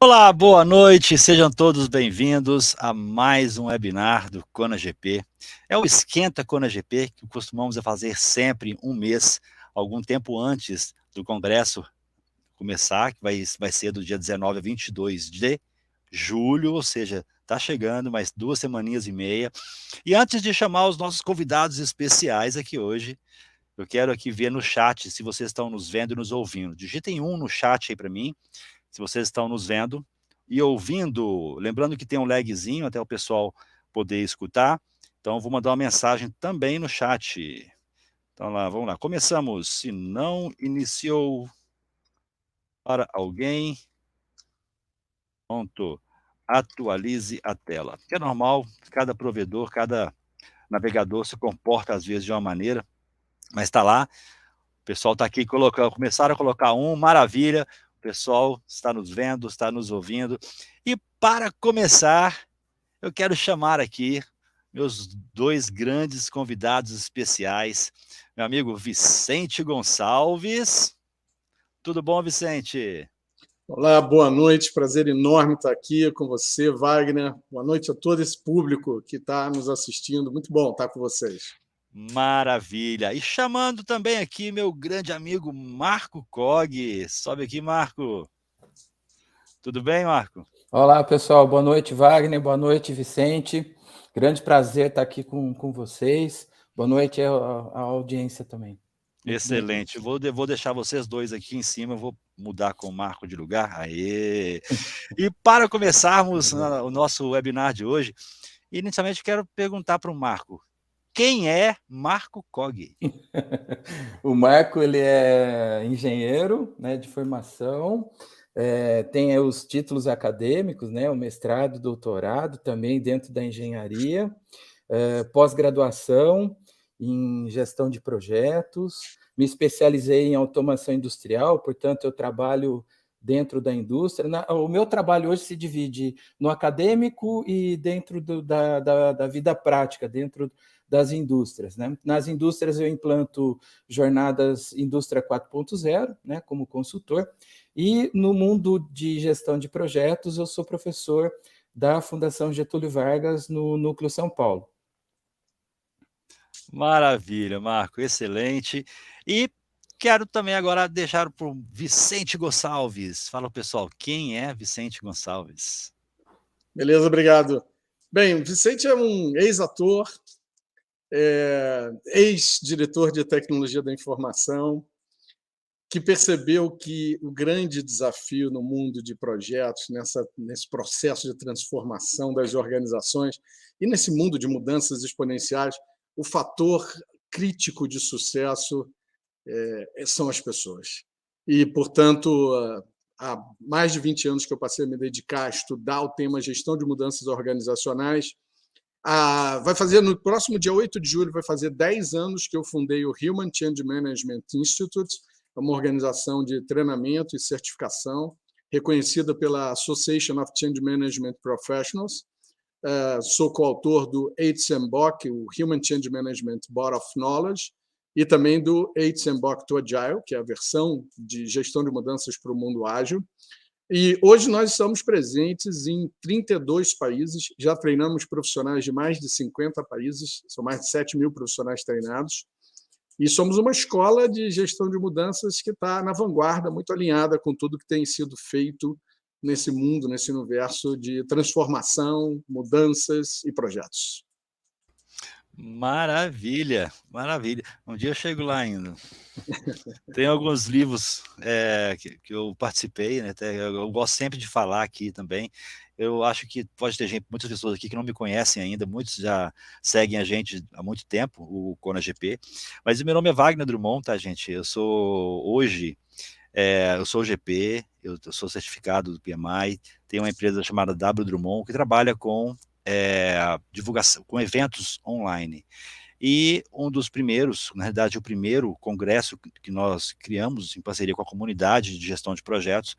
Olá, boa noite, sejam todos bem-vindos a mais um webinar do ConaGP. É o Esquenta ConaGP, que costumamos fazer sempre um mês, algum tempo antes do congresso começar, que vai ser do dia 19 a 22 de julho, ou seja, está chegando mais 2 semaninhas e meia. E antes de chamar os nossos convidados especiais aqui hoje, eu quero aqui ver no chat se vocês estão nos vendo e nos ouvindo. Digitem um no chat aí para mim, se vocês estão nos vendo e ouvindo, lembrando que tem um lagzinho até o pessoal poder escutar, então vou mandar uma mensagem também no chat. Então lá, vamos lá, começamos. Se não iniciou para alguém, pronto, atualize a tela. Que é normal, cada provedor, cada navegador se comporta às vezes de uma maneira, mas está lá. O pessoal está aqui colocando, começaram a colocar maravilha. O pessoal está nos vendo, está nos ouvindo. E para começar, eu quero chamar aqui meus dois grandes convidados especiais. Meu amigo Vicente Gonçalves. Tudo bom, Vicente? Olá, boa noite, prazer enorme estar aqui com você, Wagner. Boa noite a todo esse público que está nos assistindo. Muito bom estar com vocês. Maravilha. E chamando também aqui meu grande amigo Marco Cog. Sobe aqui, Marco. Tudo bem, Marco? Olá, pessoal. Boa noite, Wagner. Boa noite, Vicente. Grande prazer estar aqui com vocês. Boa noite à audiência também. Excelente. Vou deixar vocês dois aqui em cima, vou mudar com o Marco de lugar. Aê! E para começarmos o nosso webinar de hoje, inicialmente quero perguntar para o Marco, quem é Marco Cog? O Marco, ele é engenheiro, né, de formação, tem os títulos acadêmicos, né, o mestrado, doutorado, também dentro da engenharia, pós-graduação em gestão de projetos, me especializei em automação industrial, portanto, eu trabalho dentro da indústria. O meu trabalho hoje se divide no acadêmico e dentro da vida prática, dentro das indústrias, né? Nas indústrias eu implanto jornadas Indústria 4.0, né, como consultor, e no mundo de gestão de projetos eu sou professor da Fundação Getúlio Vargas no Núcleo São Paulo. Maravilha, Marco, excelente. E quero também agora deixar para o Vicente Gonçalves. Fala, pessoal, quem é Vicente Gonçalves? Beleza, obrigado. Bem, Vicente é um ex-ator, ex-diretor de tecnologia da informação, que percebeu que o grande desafio no mundo de projetos, nesse processo de transformação das organizações e nesse mundo de mudanças exponenciais, o fator crítico de sucesso são as pessoas. E, portanto, há mais de 20 anos que eu passei a me dedicar a estudar o tema gestão de mudanças organizacionais. Vai fazer, no próximo dia 8 de julho, vai fazer 10 anos que eu fundei o Human Change Management Institute, uma organização de treinamento e certificação, reconhecida pela Association of Change Management Professionals. Sou coautor do HMBOK, o Human Change Management Board of Knowledge, e também do HMBOK to Agile, que é a versão de gestão de mudanças para o mundo ágil. E hoje nós estamos presentes em 32 países, já treinamos profissionais de mais de 50 países, são mais de 7 mil profissionais treinados, e somos uma escola de gestão de mudanças que está na vanguarda, muito alinhada com tudo que tem sido feito nesse mundo, nesse universo de transformação, mudanças e projetos. Maravilha, maravilha. Um dia eu chego lá ainda. Tem alguns livros que eu participei, né? Eu gosto sempre de falar aqui também. Eu acho que pode ter muitas pessoas aqui que não me conhecem ainda, muitos já seguem a gente há muito tempo, o ConaGP. Mas o meu nome é Wagner Drummond, tá, gente? Eu sou hoje, eu sou o GP, eu sou certificado do PMI, tenho uma empresa chamada W Drummond que trabalha com divulgação, com eventos online. E um dos primeiros, na realidade o primeiro congresso que nós criamos em parceria com a comunidade de gestão de projetos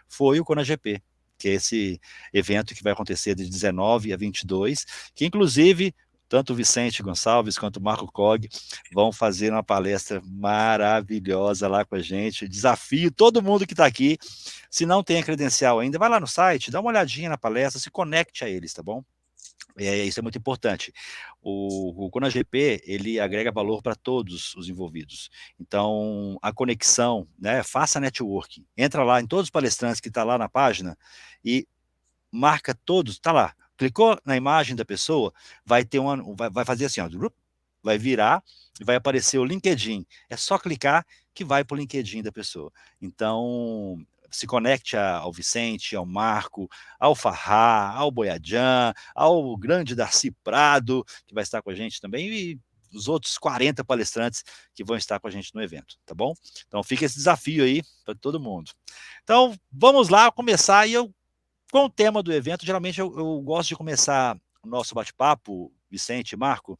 foi o ConaGP, que é esse evento que vai acontecer de 19 a 22, que inclusive tanto o Vicente Gonçalves quanto o Marco Cog vão fazer uma palestra maravilhosa lá com a gente. Desafio todo mundo que está aqui, se não tem a credencial ainda, vai lá no site, dá uma olhadinha na palestra, se conecte a eles, tá bom? Isso é muito importante. O ConaGP, ele agrega valor para todos os envolvidos. Então, a conexão, né, faça networking. Entra lá em todos os palestrantes que está lá na página e marca todos, está lá. Clicou na imagem da pessoa, vai ter vai fazer assim, ó, vai virar e vai aparecer o LinkedIn. É só clicar que vai para o LinkedIn da pessoa. Então, se conecte ao Vicente, ao Marco, ao Farrá, ao Boiadjan, ao grande Darcy Prado, que vai estar com a gente também, e os outros 40 palestrantes que vão estar com a gente no evento, tá bom? Então fica esse desafio aí para todo mundo. Então vamos lá começar, e com o tema do evento, geralmente eu gosto de começar o nosso bate-papo, Vicente, Marco,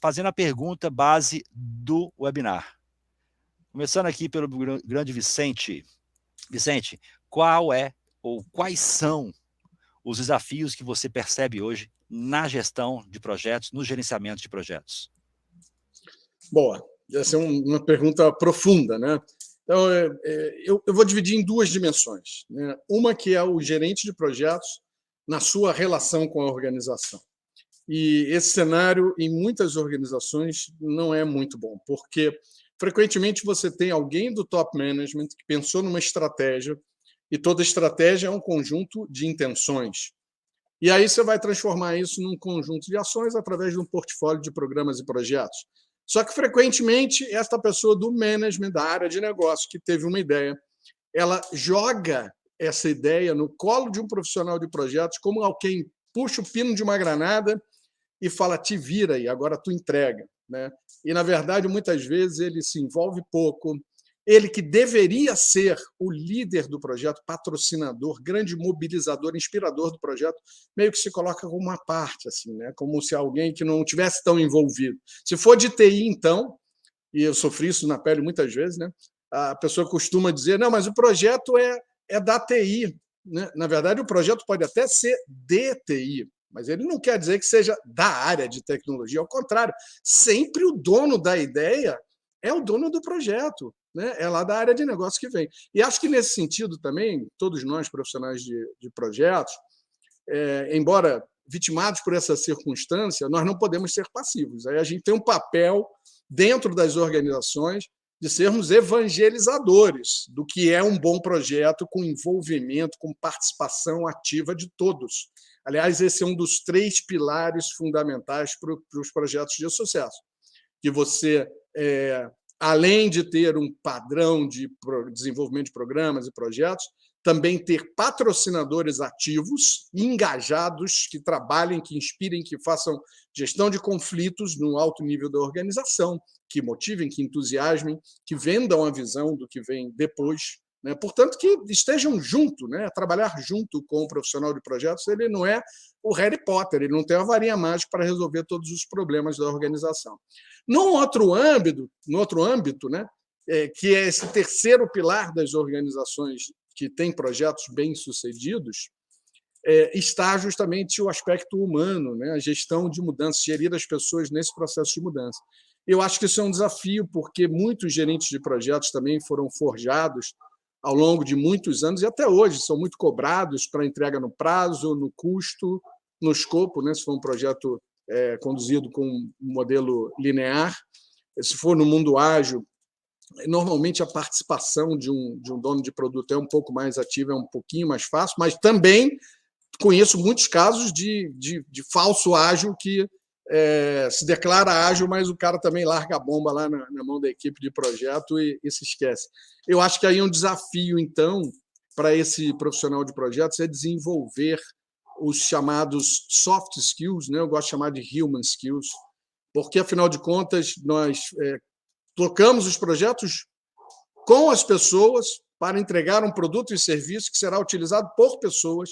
fazendo a pergunta base do webinar. Começando aqui pelo grande Vicente. Vicente, qual é ou quais são os desafios que você percebe hoje na gestão de projetos, no gerenciamento de projetos? Boa, essa é uma pergunta profunda, né? Então, eu vou dividir em duas dimensões, né? Uma que é o gerente de projetos na sua relação com a organização. E esse cenário, em muitas organizações, não é muito bom, porque frequentemente você tem alguém do top management que pensou numa estratégia, e toda estratégia é um conjunto de intenções. E aí você vai transformar isso num conjunto de ações através de um portfólio de programas e projetos. Só que, frequentemente, esta pessoa do management, da área de negócio, que teve uma ideia, ela joga essa ideia no colo de um profissional de projetos, como alguém puxa o pino de uma granada e fala, te vira aí, agora tu entrega, né? E, na verdade, muitas vezes ele se envolve pouco. Ele, que deveria ser o líder do projeto, patrocinador, grande mobilizador, inspirador do projeto, meio que se coloca como uma parte, assim, né? Como se alguém que não tivesse tão envolvido. Se for de TI, então, e eu sofri isso na pele muitas vezes, né? A pessoa costuma dizer, não, mas o projeto é da TI, né? Na verdade, o projeto pode até ser de TI, mas ele não quer dizer que seja da área de tecnologia. Ao contrário, sempre o dono da ideia é o dono do projeto, né? É lá da área de negócio que vem. E acho que, nesse sentido também, todos nós, profissionais de projetos, embora vitimados por essa circunstância, nós não podemos ser passivos. Aí a gente tem um papel dentro das organizações de sermos evangelizadores do que é um bom projeto, com envolvimento, com participação ativa de todos. Aliás, esse é um dos 3 pilares fundamentais para os projetos de sucesso, que você, além de ter um padrão de desenvolvimento de programas e projetos, também ter patrocinadores ativos, engajados, que trabalhem, que inspirem, que façam gestão de conflitos no alto nível da organização, que motivem, que entusiasmem, que vendam a visão do que vem depois, né? Portanto, que estejam junto, né? Trabalhar junto com o profissional de projetos, ele não é o Harry Potter, ele não tem uma varinha mágica para resolver todos os problemas da organização. No outro âmbito, né? Que é esse terceiro pilar das organizações que têm projetos bem-sucedidos, está justamente o aspecto humano, né? A gestão de mudança, gerir as pessoas nesse processo de mudança. Eu acho que isso é um desafio, porque muitos gerentes de projetos também foram forjados ao longo de muitos anos, e até hoje são muito cobrados para entrega no prazo, no custo, no escopo, né? Se for um projeto conduzido com um modelo linear. Se for no mundo ágil, normalmente a participação de um dono de produto é um pouco mais ativa, é um pouquinho mais fácil, mas também conheço muitos casos de falso ágil que se declara ágil, mas o cara também larga a bomba lá na mão da equipe de projeto e se esquece. Eu acho que aí um desafio, então, para esse profissional de projetos é desenvolver os chamados soft skills, né? Eu gosto de chamar de human skills, porque, afinal de contas, nós tocamos os projetos com as pessoas para entregar um produto e serviço que será utilizado por pessoas.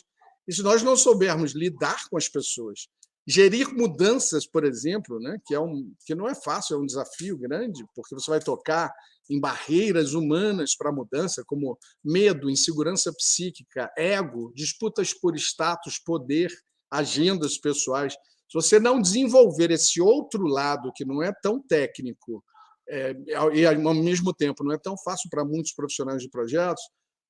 E se nós não soubermos lidar com as pessoas, gerir mudanças, por exemplo, né, que não é fácil, é um desafio grande, porque você vai tocar em barreiras humanas para a mudança, como medo, insegurança psíquica, ego, disputas por status, poder, agendas pessoais. Se você não desenvolver esse outro lado, que não é tão técnico, e ao mesmo tempo não é tão fácil para muitos profissionais de projetos,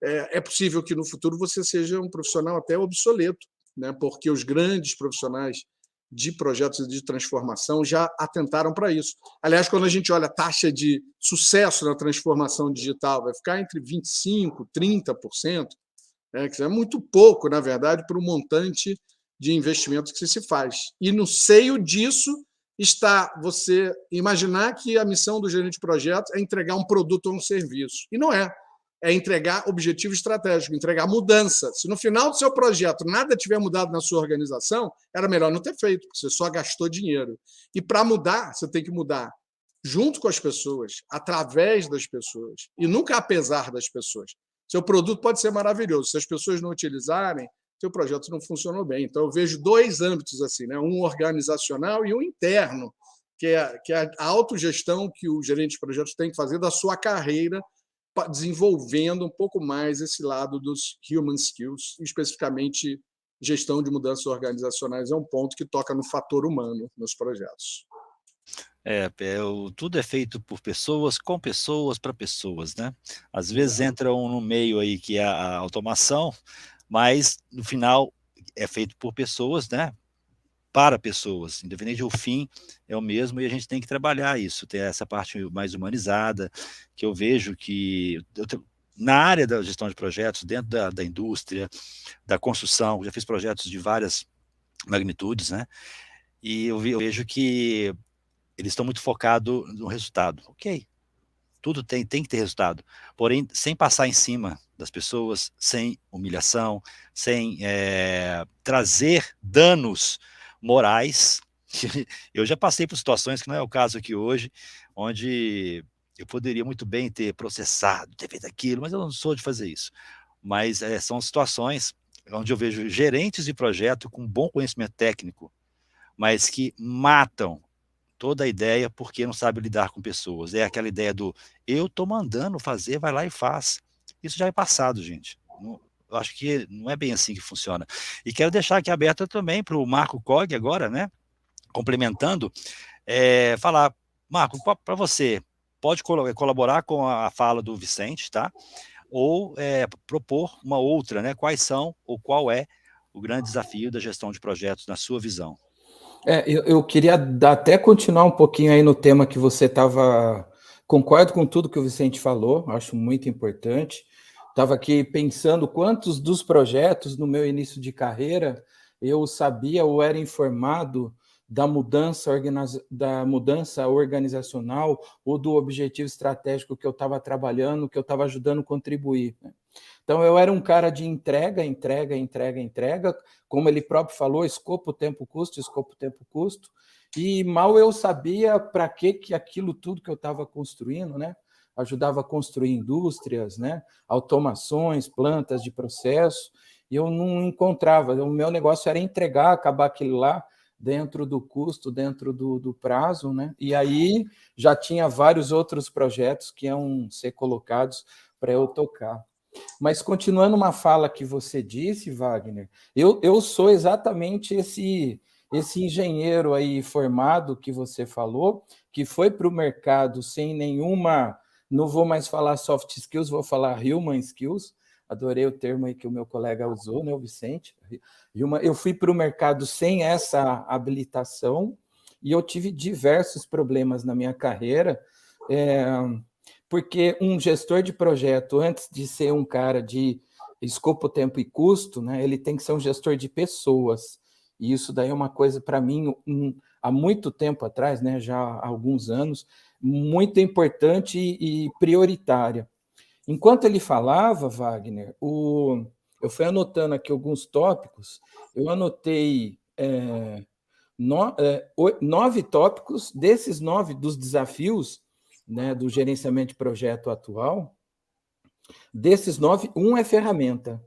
é possível que no futuro você seja um profissional até obsoleto, né? Porque os grandes profissionais de projetos de transformação já atentaram para isso. Aliás, quando a gente olha a taxa de sucesso na transformação digital, vai ficar entre 25% e 30%, né? Que é muito pouco, na verdade, para o montante de investimento que se faz. E no seio disso está você imaginar que a missão do gerente de projeto é entregar um produto ou um serviço. E não é. É entregar objetivo estratégico, entregar mudança. Se no final do seu projeto nada tiver mudado na sua organização, era melhor não ter feito, porque você só gastou dinheiro. E para mudar, você tem que mudar junto com as pessoas, através das pessoas, e nunca apesar das pessoas. Seu produto pode ser maravilhoso, se as pessoas não utilizarem, seu projeto não funcionou bem. Então, eu vejo dois âmbitos assim, né? Um organizacional e um interno, que é a autogestão que o gerente de projetos tem que fazer da sua carreira, desenvolvendo um pouco mais esse lado dos human skills, especificamente gestão de mudanças organizacionais é um ponto que toca no fator humano nos projetos. Tudo é feito por pessoas, com pessoas, para pessoas, né? Às vezes entra no meio aí que é a automação, mas no final é feito por pessoas, né? Para pessoas, independente do fim, é o mesmo, e a gente tem que trabalhar isso, ter essa parte mais humanizada, que eu vejo que na área da gestão de projetos, dentro da indústria, da construção, já fiz projetos de várias magnitudes, né? E eu vejo que eles estão muito focados no resultado. Ok, tudo tem que ter resultado, porém, sem passar em cima das pessoas, sem humilhação, sem trazer danos morais. Eu já passei por situações que não é o caso aqui hoje, onde eu poderia muito bem ter processado, ter feito aquilo, mas eu não sou de fazer isso. Mas são situações onde eu vejo gerentes de projeto com bom conhecimento técnico, mas que matam toda a ideia porque não sabe lidar com pessoas. É aquela ideia do eu estou mandando fazer, vai lá e faz. Isso já é passado, gente. Eu acho que não é bem assim que funciona. E quero deixar aqui aberto também para o Marco Cog agora, né? Complementando, falar, Marco, para você, pode colaborar com a fala do Vicente, tá? Ou propor uma outra, né? Quais são ou qual é o grande desafio da gestão de projetos na sua visão? Eu queria até continuar um pouquinho aí no tema que você estava. Concordo com tudo que o Vicente falou, acho muito importante. Estava aqui pensando quantos dos projetos no meu início de carreira eu sabia ou era informado da mudança organizacional ou do objetivo estratégico que eu estava trabalhando, que eu estava ajudando a contribuir, né? Então, eu era um cara de entrega, como ele próprio falou, escopo, tempo, custo, e mal eu sabia para que aquilo tudo que eu estava construindo, né? Ajudava a construir indústrias, né? Automações, plantas de processo, e eu não encontrava. O meu negócio era entregar, acabar aquilo lá dentro do custo, dentro do prazo, né? E aí já tinha vários outros projetos que iam ser colocados para eu tocar. Mas continuando uma fala que você disse, Wagner, eu sou exatamente esse engenheiro aí formado que você falou, que foi para o mercado sem nenhuma, não vou mais falar soft skills, vou falar human skills, adorei o termo aí que o meu colega usou, né, o Vicente. Eu fui para o mercado sem essa habilitação e eu tive diversos problemas na minha carreira, porque um gestor de projeto, antes de ser um cara de escopo, tempo e custo, né, ele tem que ser um gestor de pessoas. E isso daí é uma coisa, para mim, há muito tempo atrás, né, já há alguns anos, muito importante e prioritária. Enquanto ele falava, Wagner, eu fui anotando aqui alguns tópicos, eu anotei 9 tópicos, desses 9 dos desafios, né, do gerenciamento de projeto atual. Desses 9, um é ferramenta.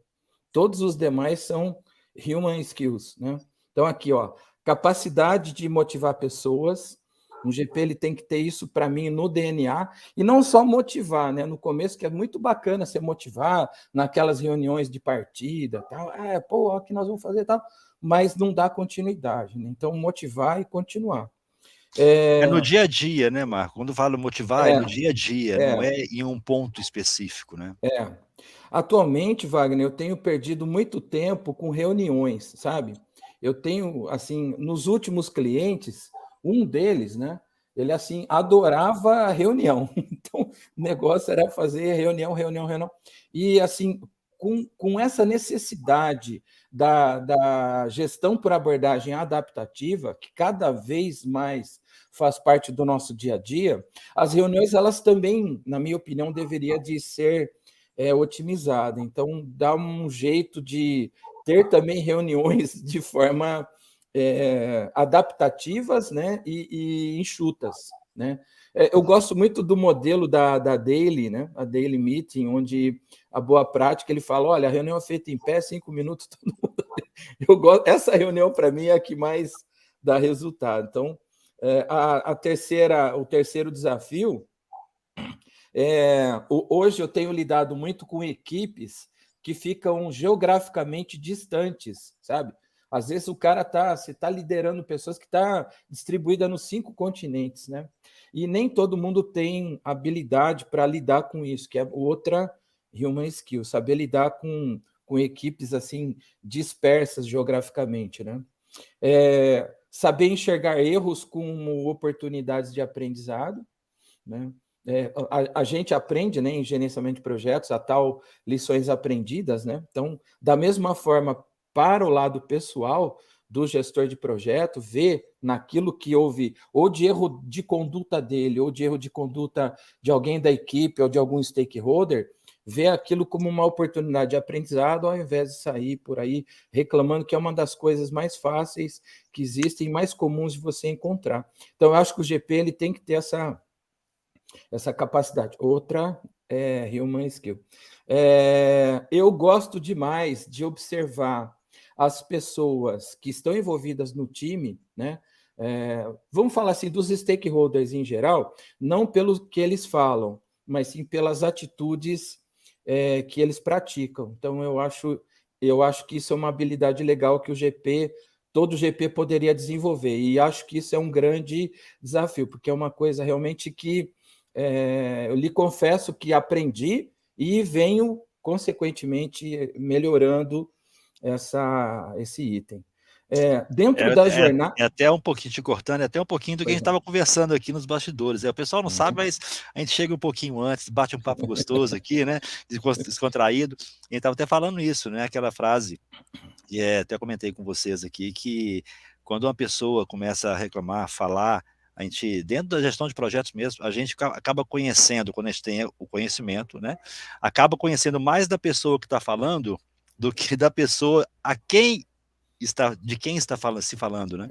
Todos os demais são human skills, né? Então, aqui, ó, capacidade de motivar pessoas, Um GP ele tem que ter isso, para mim, no DNA, e não só motivar, né? No começo, que é muito bacana você motivar naquelas reuniões de partida, tal, pô, o que nós vamos fazer, tal, mas não dá continuidade, né? Então, motivar e continuar. É no dia a dia, né, Marco? Quando falo motivar, é no dia a dia, não é em um ponto específico, né? Atualmente, Wagner, eu tenho perdido muito tempo com reuniões, sabe? Eu tenho, assim, nos últimos clientes, um deles, né? Ele, assim, adorava reunião. Então, o negócio era fazer reunião. E, assim, com essa necessidade da gestão por abordagem adaptativa, que cada vez mais faz parte do nosso dia a dia, as reuniões, elas também, na minha opinião, deveriam de ser otimizada. Então, dá um jeito de ter também reuniões de forma adaptativas, né, e enxutas, né? Eu gosto muito do modelo da Daily, né, a Daily Meeting, onde a boa prática, ele fala, olha, a reunião é feita em pé, 5 minutos, todo mundo... Essa reunião, para mim, é a que mais dá resultado. Então, o terceiro desafio, hoje eu tenho lidado muito com equipes que ficam geograficamente distantes, sabe? Às vezes você está liderando pessoas que estão distribuídas nos 5 continentes, né? E nem todo mundo tem habilidade para lidar com isso, que é outra human skill, saber lidar com equipes assim dispersas geograficamente, né? Saber enxergar erros como oportunidades de aprendizado, né? A gente aprende, né, em gerenciamento de projetos, a tal lições aprendidas, né? Então, da mesma forma, para o lado pessoal do gestor de projeto, ver naquilo que houve, ou de erro de conduta dele, ou de erro de conduta de alguém da equipe, ou de algum stakeholder, ver aquilo como uma oportunidade de aprendizado, ao invés de sair por aí reclamando, que é uma das coisas mais fáceis que existem, mais comuns de você encontrar. Então, eu acho que o GP ele tem que ter essa capacidade. Outra é human skill. Eu gosto demais de observar as pessoas que estão envolvidas no time, né? Vamos falar assim, dos stakeholders em geral, não pelo que eles falam, mas sim pelas atitudes que eles praticam. Então, eu acho que isso é uma habilidade legal que todo GP poderia desenvolver, e acho que isso é um grande desafio, porque é uma coisa realmente que eu lhe confesso que aprendi e venho, consequentemente, melhorando esse item. Dentro da jornada... até um pouquinho, te cortando, é até um pouquinho do que a gente estava conversando aqui nos bastidores. O pessoal não sabe, mas a gente chega um pouquinho antes, bate um papo gostoso aqui, né? Descontraído. A gente estava até falando isso, né? Aquela frase, e até comentei com vocês aqui, que quando uma pessoa começa a reclamar, falar, a gente, dentro da gestão de projetos mesmo, a gente acaba conhecendo, quando a gente tem o conhecimento, né? Acaba conhecendo mais da pessoa que está falando do que da pessoa de quem está se falando, né?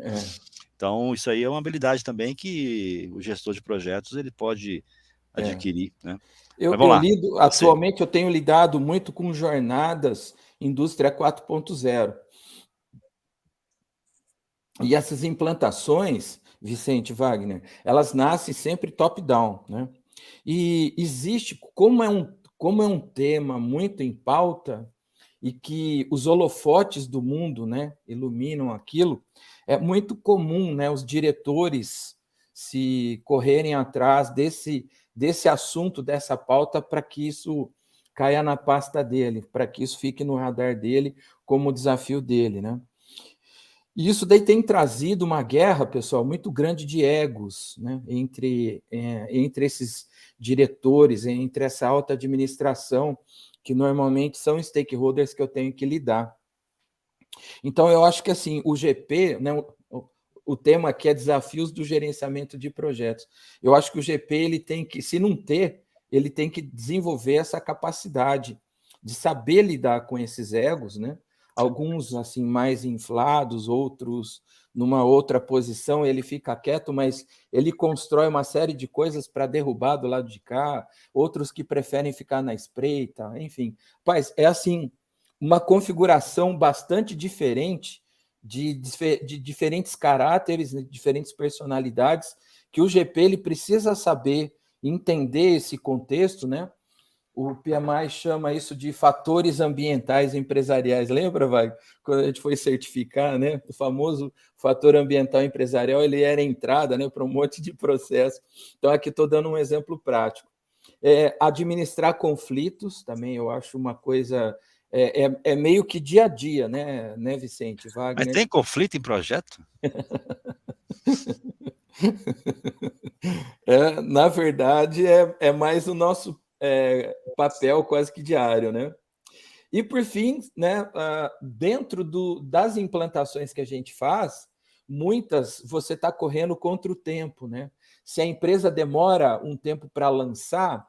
Então, isso aí é uma habilidade também que o gestor de projetos ele pode adquirir, né? Atualmente eu tenho lidado muito com jornadas indústria 4.0. E essas implantações, Vicente Wagner, elas nascem sempre top-down, né? E existe, como é um tema muito em pauta, e que os holofotes do mundo, né, iluminam aquilo, é muito comum, né, os diretores se correrem atrás desse assunto, dessa pauta, para que isso caia na pasta dele, para que isso fique no radar dele como desafio dele, né? E isso daí tem trazido uma guerra, pessoal, muito grande de egos, né, entre esses diretores, entre essa alta administração, que normalmente são stakeholders que eu tenho que lidar. Então, eu acho que assim, o GP, né, o tema aqui é desafios do gerenciamento de projetos. Eu acho que o GP, ele tem que, se não ter, ele tem que desenvolver essa capacidade de saber lidar com esses egos, né? Alguns assim mais inflados, outros numa outra posição, ele fica quieto, mas ele constrói uma série de coisas para derrubar do lado de cá, outros que preferem ficar na espreita, enfim. Mas é assim, uma configuração bastante diferente de diferentes caráteres, diferentes personalidades, que o GP ele precisa saber entender esse contexto, né? O PMI chama isso de fatores ambientais empresariais. Lembra, Wagner? Quando a gente foi certificar, né? O famoso fator ambiental empresarial, ele era entrada, né, para um monte de processo. Então, aqui estou dando um exemplo prático. Administrar conflitos, também eu acho uma coisa... É meio que dia a dia, né Vicente? Wagner? Mas tem conflito em projeto? Na verdade, é mais o nosso papel quase que diário, né? E, por fim, né, dentro das implantações que a gente faz, muitas você está correndo contra o tempo, né? Se a empresa demora um tempo para lançar,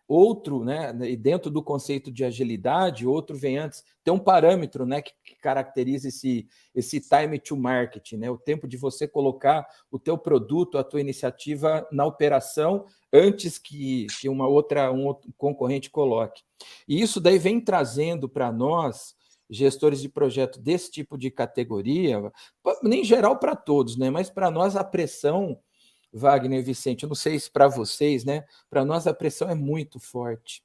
outro, né, e dentro do conceito de agilidade, outro vem antes. Tem um parâmetro, né, que caracteriza esse time to market, né, o tempo de você colocar o teu produto, a tua iniciativa na operação antes que um outro concorrente coloque. E isso daí vem trazendo para nós, gestores de projeto desse tipo de categoria, em geral para todos, né, mas para nós a pressão, Wagner e Vicente, eu não sei se para vocês, né? Para nós a pressão é muito forte.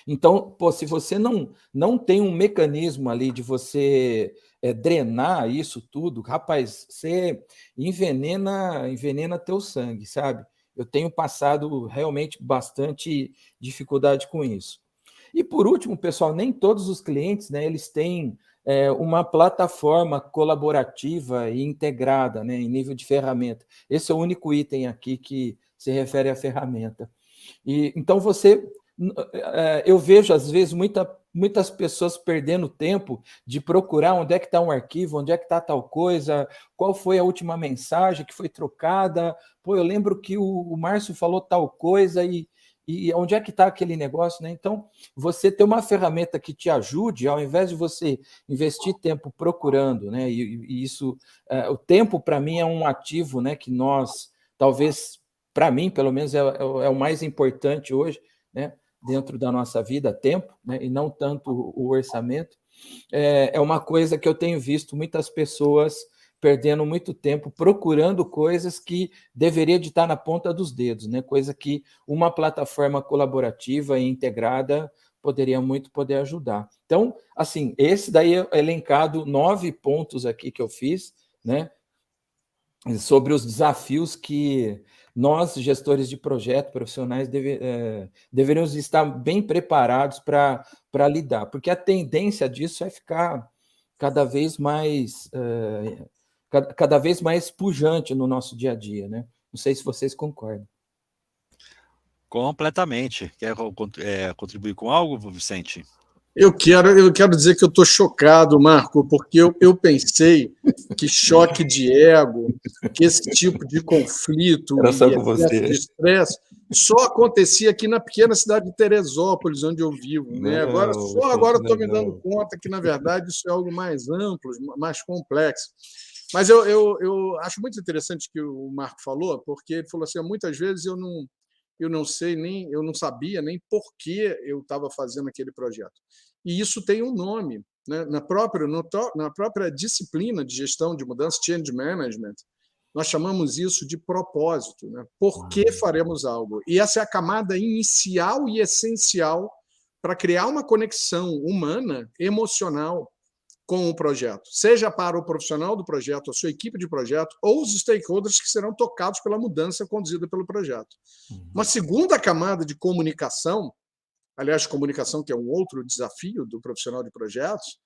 Então, se você não tem um mecanismo ali de você drenar isso tudo, rapaz, você envenena teu sangue, sabe? Eu tenho passado realmente bastante dificuldade com isso. E por último, pessoal, nem todos os clientes, né, eles têm uma plataforma colaborativa e integrada, né, em nível de ferramenta. Esse é o único item aqui que se refere à ferramenta. E então eu vejo às vezes muitas pessoas perdendo tempo de procurar onde é que está um arquivo, onde é que está tal coisa, qual foi a última mensagem que foi trocada. Pô, eu lembro que o Márcio falou tal coisa e onde é que está aquele negócio, né? Então, você ter uma ferramenta que te ajude, ao invés de você investir tempo procurando, né? E isso, o tempo para mim é um ativo, né? Que nós, talvez, para mim, pelo menos, é o mais importante hoje, né? Dentro da nossa vida, tempo, né? E não tanto o orçamento. É uma coisa que eu tenho visto muitas pessoas perdendo muito tempo procurando coisas que deveria de estar na ponta dos dedos, né? Coisa que uma plataforma colaborativa e integrada poderia muito poder ajudar. Então, assim, esse daí é elencado 9 pontos aqui que eu fiz, né? Sobre os desafios que nós, gestores de projeto, profissionais, deveríamos estar bem preparados para lidar, porque a tendência disso é ficar cada vez mais pujante no nosso dia a dia, né? Não sei se vocês concordam. Completamente. Quer contribuir com algo, Vicente? Eu quero dizer que eu estou chocado, Marco, porque eu pensei que choque de ego, que esse tipo de conflito e excesso de estresse só acontecia aqui na pequena cidade de Teresópolis, onde eu vivo, né? Agora estou me dando conta que, na verdade, isso é algo mais amplo, mais complexo. Mas eu acho muito interessante o que o Marco falou, porque ele falou assim, muitas vezes eu não sabia nem por que eu estava fazendo aquele projeto. E isso tem um nome, né? Na própria disciplina de gestão de mudança, Change Management, nós chamamos isso de propósito, né? Por que faremos algo? E essa é a camada inicial e essencial para criar uma conexão humana, emocional, com o projeto, seja para o profissional do projeto, a sua equipe de projeto, ou os stakeholders que serão tocados pela mudança conduzida pelo projeto. Uma segunda camada de comunicação, aliás, comunicação que é um outro desafio do profissional de projetos,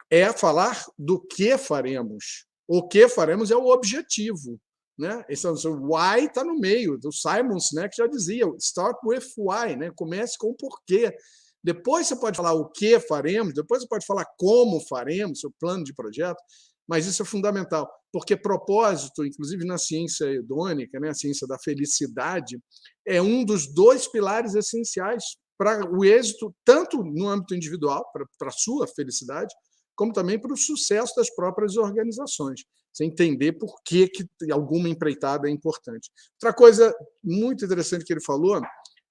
é falar do que faremos. O que faremos é o objetivo, né? O why está no meio, do Simon Sinek já dizia, start with why, né? Comece com o porquê. Depois você pode falar o que faremos, depois você pode falar como faremos, seu plano de projeto, mas isso é fundamental, porque propósito, inclusive na ciência hedônica, né, a ciência da felicidade, é um dos 2 pilares essenciais para o êxito, tanto no âmbito individual, para a sua felicidade, como também para o sucesso das próprias organizações. Você entender por que alguma empreitada é importante. Outra coisa muito interessante que ele falou,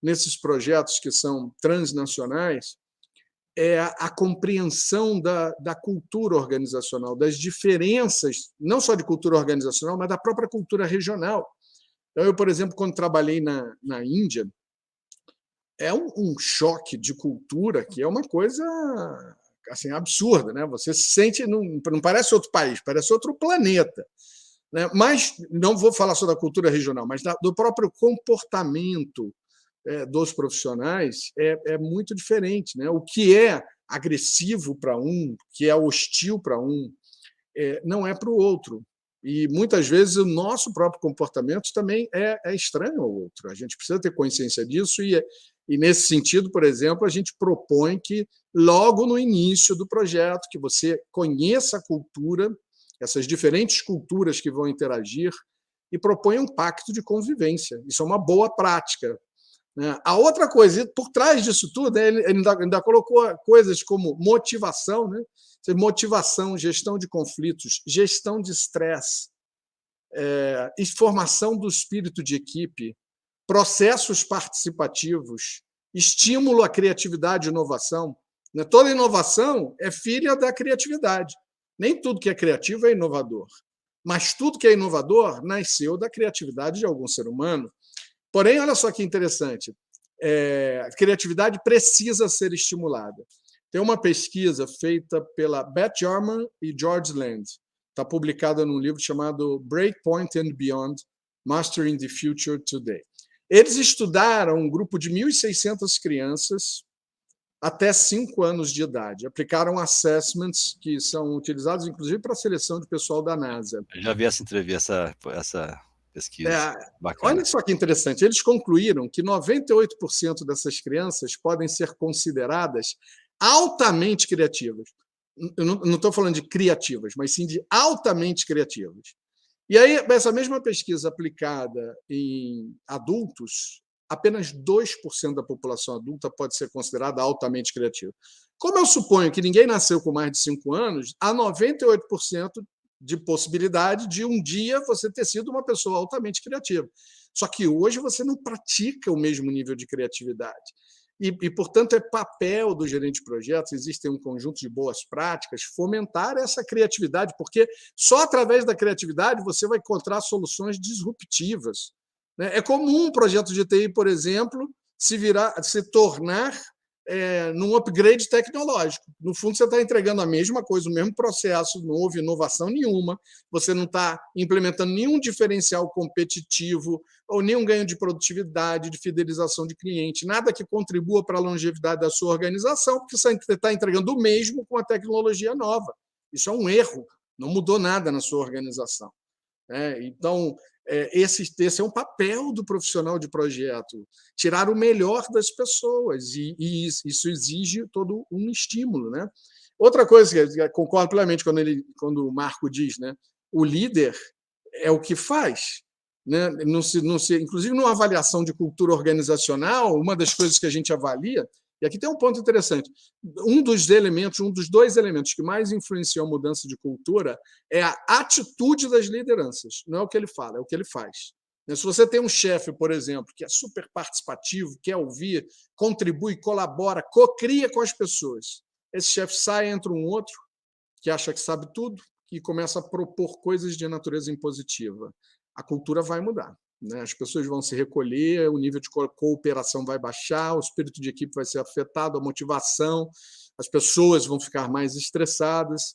nesses projetos que são transnacionais, é a compreensão da cultura organizacional, das diferenças, não só de cultura organizacional, mas da própria cultura regional. Então, eu, por exemplo, quando trabalhei na Índia, é um choque de cultura que é uma coisa assim, absurda, né? Você se sente, não parece outro país, parece outro planeta. Né? Mas não vou falar só da cultura regional, mas do próprio comportamento dos profissionais é muito diferente. Né? O que é agressivo para um, o que é hostil para um, não é para o outro. E muitas vezes o nosso próprio comportamento também é estranho ao outro. A gente precisa ter consciência disso e nesse sentido, por exemplo, a gente propõe que logo no início do projeto que você conheça a cultura, essas diferentes culturas que vão interagir e propõe um pacto de convivência. Isso é uma boa prática. Né? A outra coisa, por trás disso tudo, ele ainda colocou coisas como motivação, né? Motivação, gestão de conflitos, gestão de estresse, formação do espírito de equipe, processos participativos, estímulo à criatividade e inovação. Né? Toda inovação é filha da criatividade. Nem tudo que é criativo é inovador, mas tudo que é inovador nasceu da criatividade de algum ser humano. Porém, olha só que interessante, a criatividade precisa ser estimulada. Tem uma pesquisa feita pela Beth Jarman e George Land, está publicada num livro chamado Breakpoint and Beyond, Mastering the Future Today. Eles estudaram um grupo de 1.600 crianças até 5 anos de idade. Aplicaram assessments que são utilizados, inclusive, para a seleção de pessoal da NASA. Eu já vi essa entrevista, essa pesquisa. Bacana. Olha só que interessante. Eles concluíram que 98% dessas crianças podem ser consideradas altamente criativas. Eu não estou falando de criativas, mas sim de altamente criativas. E aí, essa mesma pesquisa aplicada em adultos, apenas 2% da população adulta pode ser considerada altamente criativa. Como eu suponho que ninguém nasceu com mais de 5 anos, há 98% de possibilidade de um dia você ter sido uma pessoa altamente criativa. Só que hoje você não pratica o mesmo nível de criatividade. E, portanto, é papel do gerente de projetos, existe um conjunto de boas práticas, fomentar essa criatividade, porque só através da criatividade você vai encontrar soluções disruptivas. É comum um projeto de TI, por exemplo, se tornar num upgrade tecnológico. No fundo, você está entregando a mesma coisa, o mesmo processo, não houve inovação nenhuma, você não está implementando nenhum diferencial competitivo ou nenhum ganho de produtividade, de fidelização de cliente, nada que contribua para a longevidade da sua organização, porque você está entregando o mesmo com a tecnologia nova. Isso é um erro, não mudou nada na sua organização. Então, esse é um papel do profissional de projeto, tirar o melhor das pessoas, e isso exige todo um estímulo. Né? Outra coisa que eu concordo plenamente quando o Marco diz, né, o líder é o que faz. Né? Inclusive, numa avaliação de cultura organizacional, uma das coisas que a gente avalia, e aqui tem um ponto interessante, um dos 2 elementos que mais influenciam a mudança de cultura é a atitude das lideranças, não é o que ele fala, é o que ele faz. Se você tem um chefe, por exemplo, que é super participativo, quer ouvir, contribui, colabora, cocria com as pessoas, esse chefe sai, entra um outro que acha que sabe tudo e começa a propor coisas de natureza impositiva. A cultura vai mudar. As pessoas vão se recolher, o nível de cooperação vai baixar, o espírito de equipe vai ser afetado, a motivação, as pessoas vão ficar mais estressadas.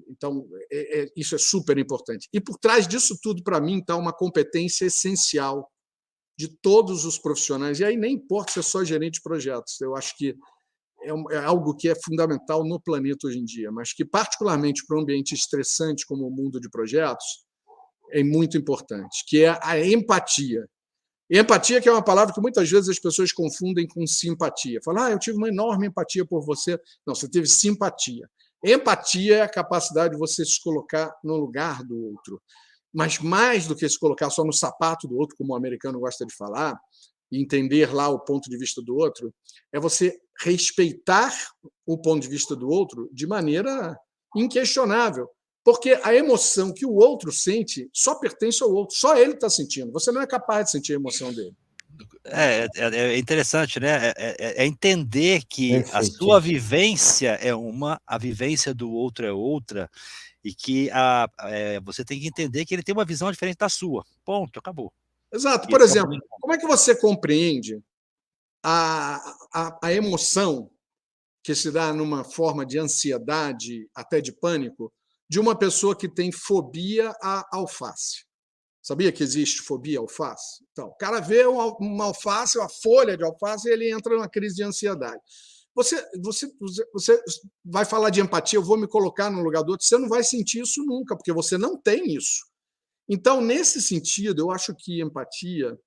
Então, isso é super importante. E por trás disso tudo, para mim, está uma competência essencial de todos os profissionais. E aí nem importa se é só gerente de projetos. Eu acho que é algo que é fundamental no planeta hoje em dia, mas que, particularmente para um ambiente estressante como o mundo de projetos, é muito importante, que é a empatia. E empatia, que é uma palavra que muitas vezes as pessoas confundem com simpatia. Falam, eu tive uma enorme empatia por você. Não, você teve simpatia. Empatia é a capacidade de você se colocar no lugar do outro. Mas mais do que se colocar só no sapato do outro, como o americano gosta de falar, e entender lá o ponto de vista do outro, é você respeitar o ponto de vista do outro de maneira inquestionável. Porque a emoção que o outro sente só pertence ao outro, só ele está sentindo. Você não é capaz de sentir a emoção dele. É interessante, né? É entender que a sua vivência é uma, a vivência do outro é outra, e que você tem que entender que ele tem uma visão diferente da sua. Ponto, acabou. Exato. Por exemplo, como é que você compreende a emoção que se dá numa forma de ansiedade, até de pânico, de uma pessoa que tem fobia à alface? Sabia que existe fobia à alface? Então, o cara vê uma alface, uma folha de alface, e ele entra numa crise de ansiedade. Você vai falar de empatia, eu vou me colocar no lugar do outro, você não vai sentir isso nunca, porque você não tem isso. Então, nesse sentido, eu acho que empatia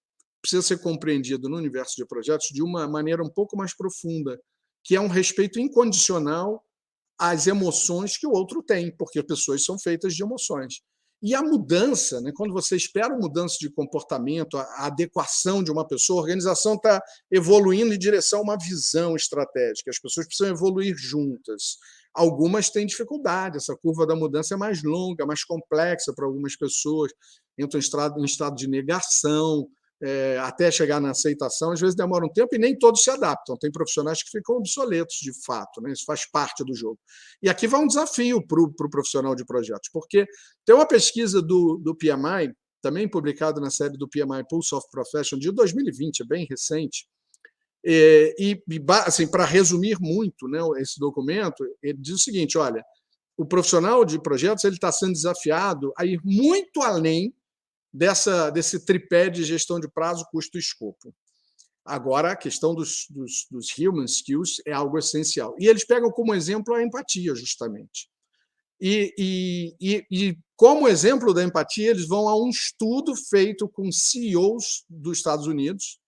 precisa ser compreendido no universo de projetos de uma maneira um pouco mais profunda, que é um respeito incondicional às emoções que o outro tem, porque pessoas são feitas de emoções. E a mudança, né, quando você espera uma mudança de comportamento, a adequação de uma pessoa, a organização está evoluindo em direção a uma visão estratégica, as pessoas precisam evoluir juntas. Algumas têm dificuldade, essa curva da mudança é mais longa, mais complexa para algumas pessoas, entram em estado de negação, até chegar na aceitação, às vezes demora um tempo e nem todos se adaptam. Tem profissionais que ficam obsoletos, de fato, né? Isso faz parte do jogo. E aqui vai um desafio para o profissional de projetos, porque tem uma pesquisa do PMI, também publicada na série do PMI Pulse of Profession, de 2020, é bem recente, assim, para resumir muito, né, esse documento, ele diz o seguinte, olha, o profissional de projetos ele está sendo desafiado a ir muito além desse tripé de gestão de prazo, custo e escopo. Agora, a questão dos human skills é algo essencial. E eles pegam como exemplo a empatia, justamente. E como exemplo da empatia, eles vão a um estudo feito com CEOs dos Estados Unidos,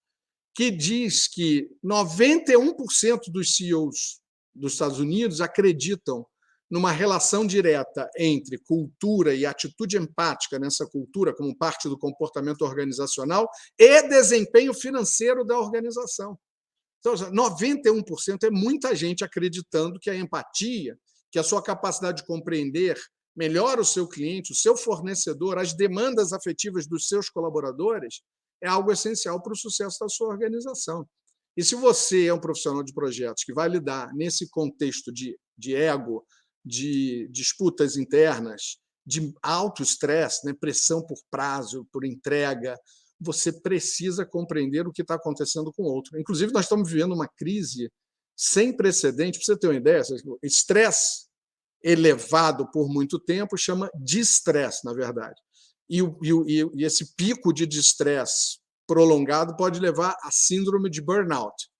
que diz que 91% dos CEOs dos Estados Unidos acreditam numa relação direta entre cultura e atitude empática nessa cultura, como parte do comportamento organizacional, e desempenho financeiro da organização. Então, 91% é muita gente acreditando que a empatia, que a sua capacidade de compreender melhor o seu cliente, o seu fornecedor, as demandas afetivas dos seus colaboradores, é algo essencial para o sucesso da sua organização. E se você é um profissional de projetos que vai lidar nesse contexto de ego, de disputas internas, de alto estresse, né, pressão por prazo, por entrega, você precisa compreender o que está acontecendo com o outro. Inclusive, nós estamos vivendo uma crise sem precedente. Para você ter uma ideia, estresse elevado por muito tempo chama distresse, na verdade. E esse pico de estresse prolongado pode levar a síndrome de burnout.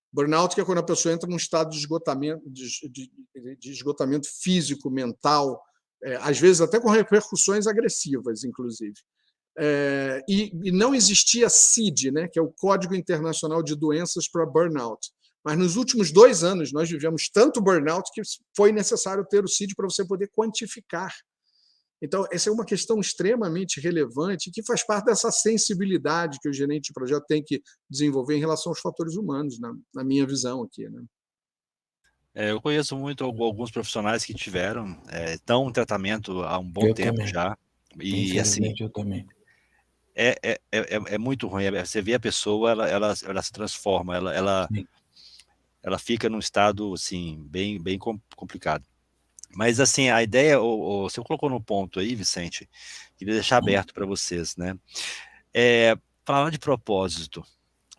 Burnout, que é quando a pessoa entra num estado de esgotamento físico, mental, às vezes até com repercussões agressivas, inclusive. E não existia CID, né, que é o Código Internacional de Doenças para Burnout. Mas nos últimos 2 anos nós vivemos tanto burnout que foi necessário ter o CID para você poder quantificar. Então, essa é uma questão extremamente relevante que faz parte dessa sensibilidade que o gerente de projeto tem que desenvolver em relação aos fatores humanos, na minha visão aqui, né? Eu conheço muito alguns profissionais que estão em tratamento há um bom tempo também. já. E assim, eu também. É muito ruim. Você vê a pessoa, ela se transforma, ela fica num estado assim, bem complicado. Mas assim, a ideia, você colocou no ponto aí, Vicente, queria deixar aberto para vocês, né? Falar de propósito.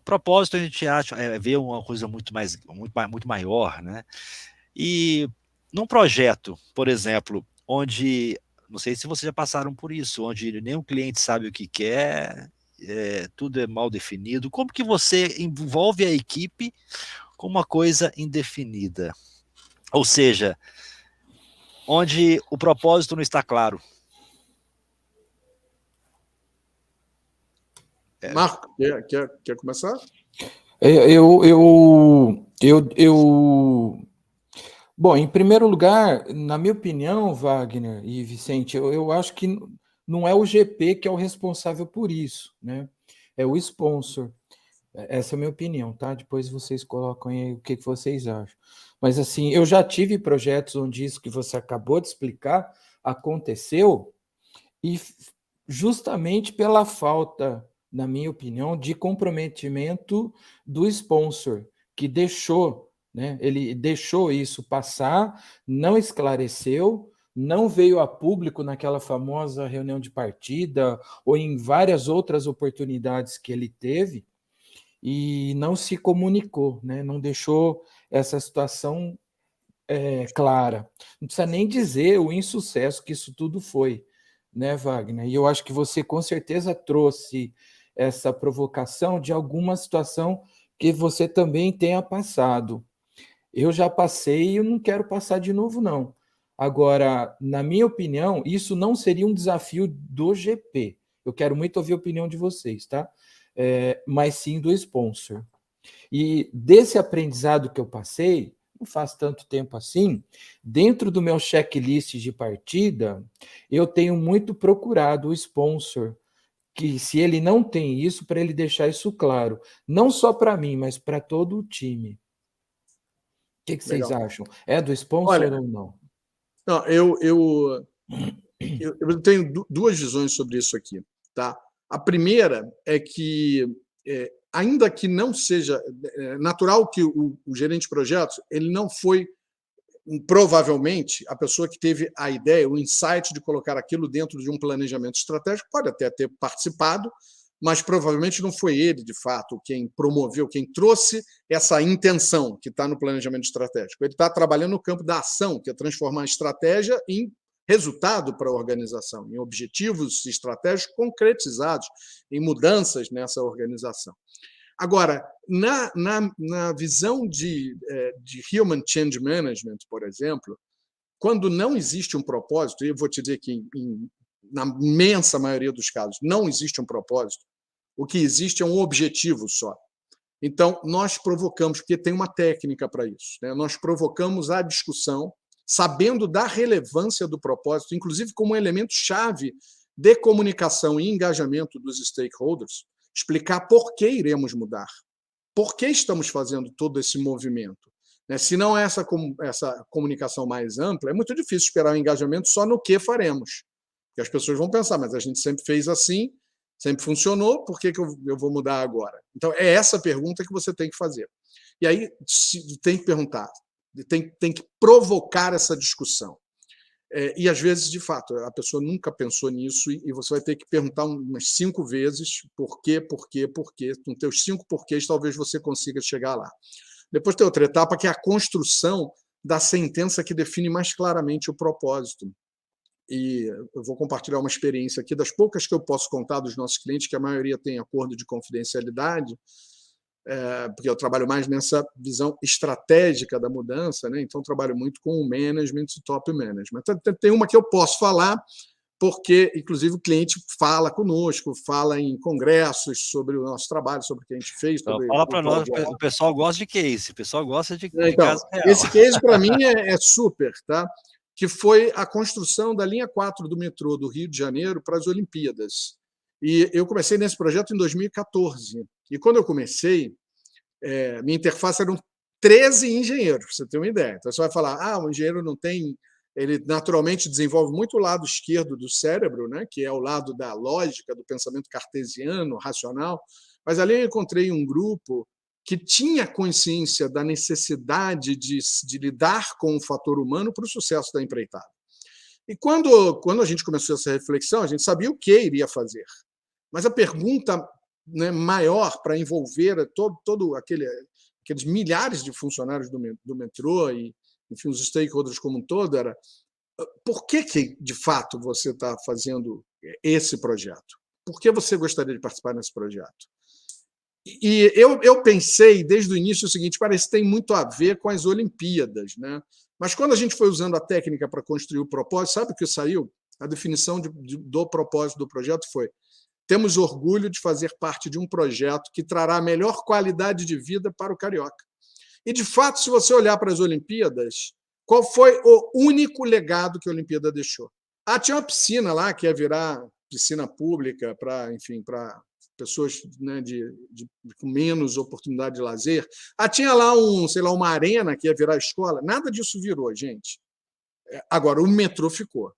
Propósito a gente vê uma coisa muito maior, né? E num projeto, por exemplo, onde, não sei se vocês já passaram por isso, onde nenhum cliente sabe o que quer, tudo é mal definido, como que você envolve a equipe com uma coisa indefinida? Ou seja, onde o propósito não está claro. Marco, quer começar? Bom, em primeiro lugar, na minha opinião, Wagner e Vicente, eu acho que não é o GP que é o responsável por isso, né? É o sponsor. Essa é a minha opinião, tá? Depois vocês colocam aí o que vocês acham. Mas assim, eu já tive projetos onde isso que você acabou de explicar aconteceu e justamente pela falta, na minha opinião, de comprometimento do sponsor, que deixou, né? Ele deixou isso passar, não esclareceu, não veio a público naquela famosa reunião de partida ou em várias outras oportunidades que ele teve e não se comunicou, né? Não deixou essa situação clara. Não precisa nem dizer o insucesso que isso tudo foi, né, Wagner? E eu acho que você com certeza trouxe essa provocação de alguma situação que você também tenha passado. Eu já passei e eu não quero passar de novo, não. Agora, na minha opinião, isso não seria um desafio do GP. Eu quero muito ouvir a opinião de vocês, tá? Mas sim do sponsor. E desse aprendizado que eu passei, não faz tanto tempo assim, dentro do meu checklist de partida, eu tenho muito procurado o sponsor, que se ele não tem isso, para ele deixar isso claro, não só para mim, mas para todo o time. O que vocês Legal. acham? É do sponsor Olha, ou não? não, eu tenho duas visões sobre isso aqui. Tá? A primeira é que, ainda que não seja natural que o gerente de projetos, ele não foi provavelmente a pessoa que teve a ideia, o insight de colocar aquilo dentro de um planejamento estratégico, pode até ter participado, mas provavelmente não foi ele, de fato, quem promoveu, quem trouxe essa intenção que está no planejamento estratégico. Ele está trabalhando no campo da ação, que é transformar a estratégia em resultado para a organização, em objetivos estratégicos concretizados, em mudanças nessa organização. Agora, na visão de Human Change Management, por exemplo, quando não existe um propósito, e eu vou te dizer que na imensa maioria dos casos não existe um propósito, o que existe é um objetivo só. Então, nós provocamos, porque tem uma técnica para isso, né? Nós provocamos a discussão, sabendo da relevância do propósito, inclusive como um elemento-chave de comunicação e engajamento dos stakeholders, explicar por que iremos mudar, por que estamos fazendo todo esse movimento. Se não é essa comunicação mais ampla, é muito difícil esperar o engajamento só no que faremos. Porque as pessoas vão pensar, mas a gente sempre fez assim, sempre funcionou, por que eu vou mudar agora? Então, é essa pergunta que você tem que fazer. E aí tem que perguntar, tem que provocar essa discussão. E, às vezes, de fato, a pessoa nunca pensou nisso e você vai ter que perguntar umas 5 vezes por quê. Com teus 5 porquês, talvez você consiga chegar lá. Depois tem outra etapa, que é a construção da sentença que define mais claramente o propósito. E eu vou compartilhar uma experiência aqui, das poucas que eu posso contar dos nossos clientes, que a maioria tem acordo de confidencialidade, porque eu trabalho mais nessa visão estratégica da mudança, né? Então trabalho muito com o management e top management. Tem uma que eu posso falar, porque, inclusive, o cliente fala conosco, fala em congressos sobre o nosso trabalho, sobre o que a gente fez. Então, fala para nós, o pessoal gosta de case, o pessoal gosta de caso real. Esse case, para mim, é super, tá? Que foi a construção da linha 4 do metrô do Rio de Janeiro para as Olimpíadas. E eu comecei nesse projeto em 2014. E quando eu comecei, minha interface eram 13 engenheiros, para você ter uma ideia. Então, você vai falar, o engenheiro não tem... Ele naturalmente desenvolve muito o lado esquerdo do cérebro, né, que é o lado da lógica, do pensamento cartesiano, racional. Mas ali eu encontrei um grupo que tinha consciência da necessidade de lidar com o fator humano para o sucesso da empreitada. E quando a gente começou essa reflexão, a gente sabia o que iria fazer. Mas a pergunta, né, maior para envolver todo aqueles milhares de funcionários do metrô e, enfim, os stakeholders como um todo, era por que de fato, você está fazendo esse projeto? Por que você gostaria de participar desse projeto? E eu pensei desde o início o seguinte, parece que tem muito a ver com as Olimpíadas, né? Mas quando a gente foi usando a técnica para construir o propósito, sabe o que saiu? A definição do propósito do projeto foi: temos orgulho de fazer parte de um projeto que trará a melhor qualidade de vida para o carioca. E, de fato, se você olhar para as Olimpíadas, qual foi o único legado que a Olimpíada deixou? Tinha uma piscina lá que ia virar piscina pública para, enfim, para pessoas, né, com menos oportunidade de lazer. Tinha lá uma arena que ia virar escola. Nada disso virou, gente. Agora, o metrô ficou.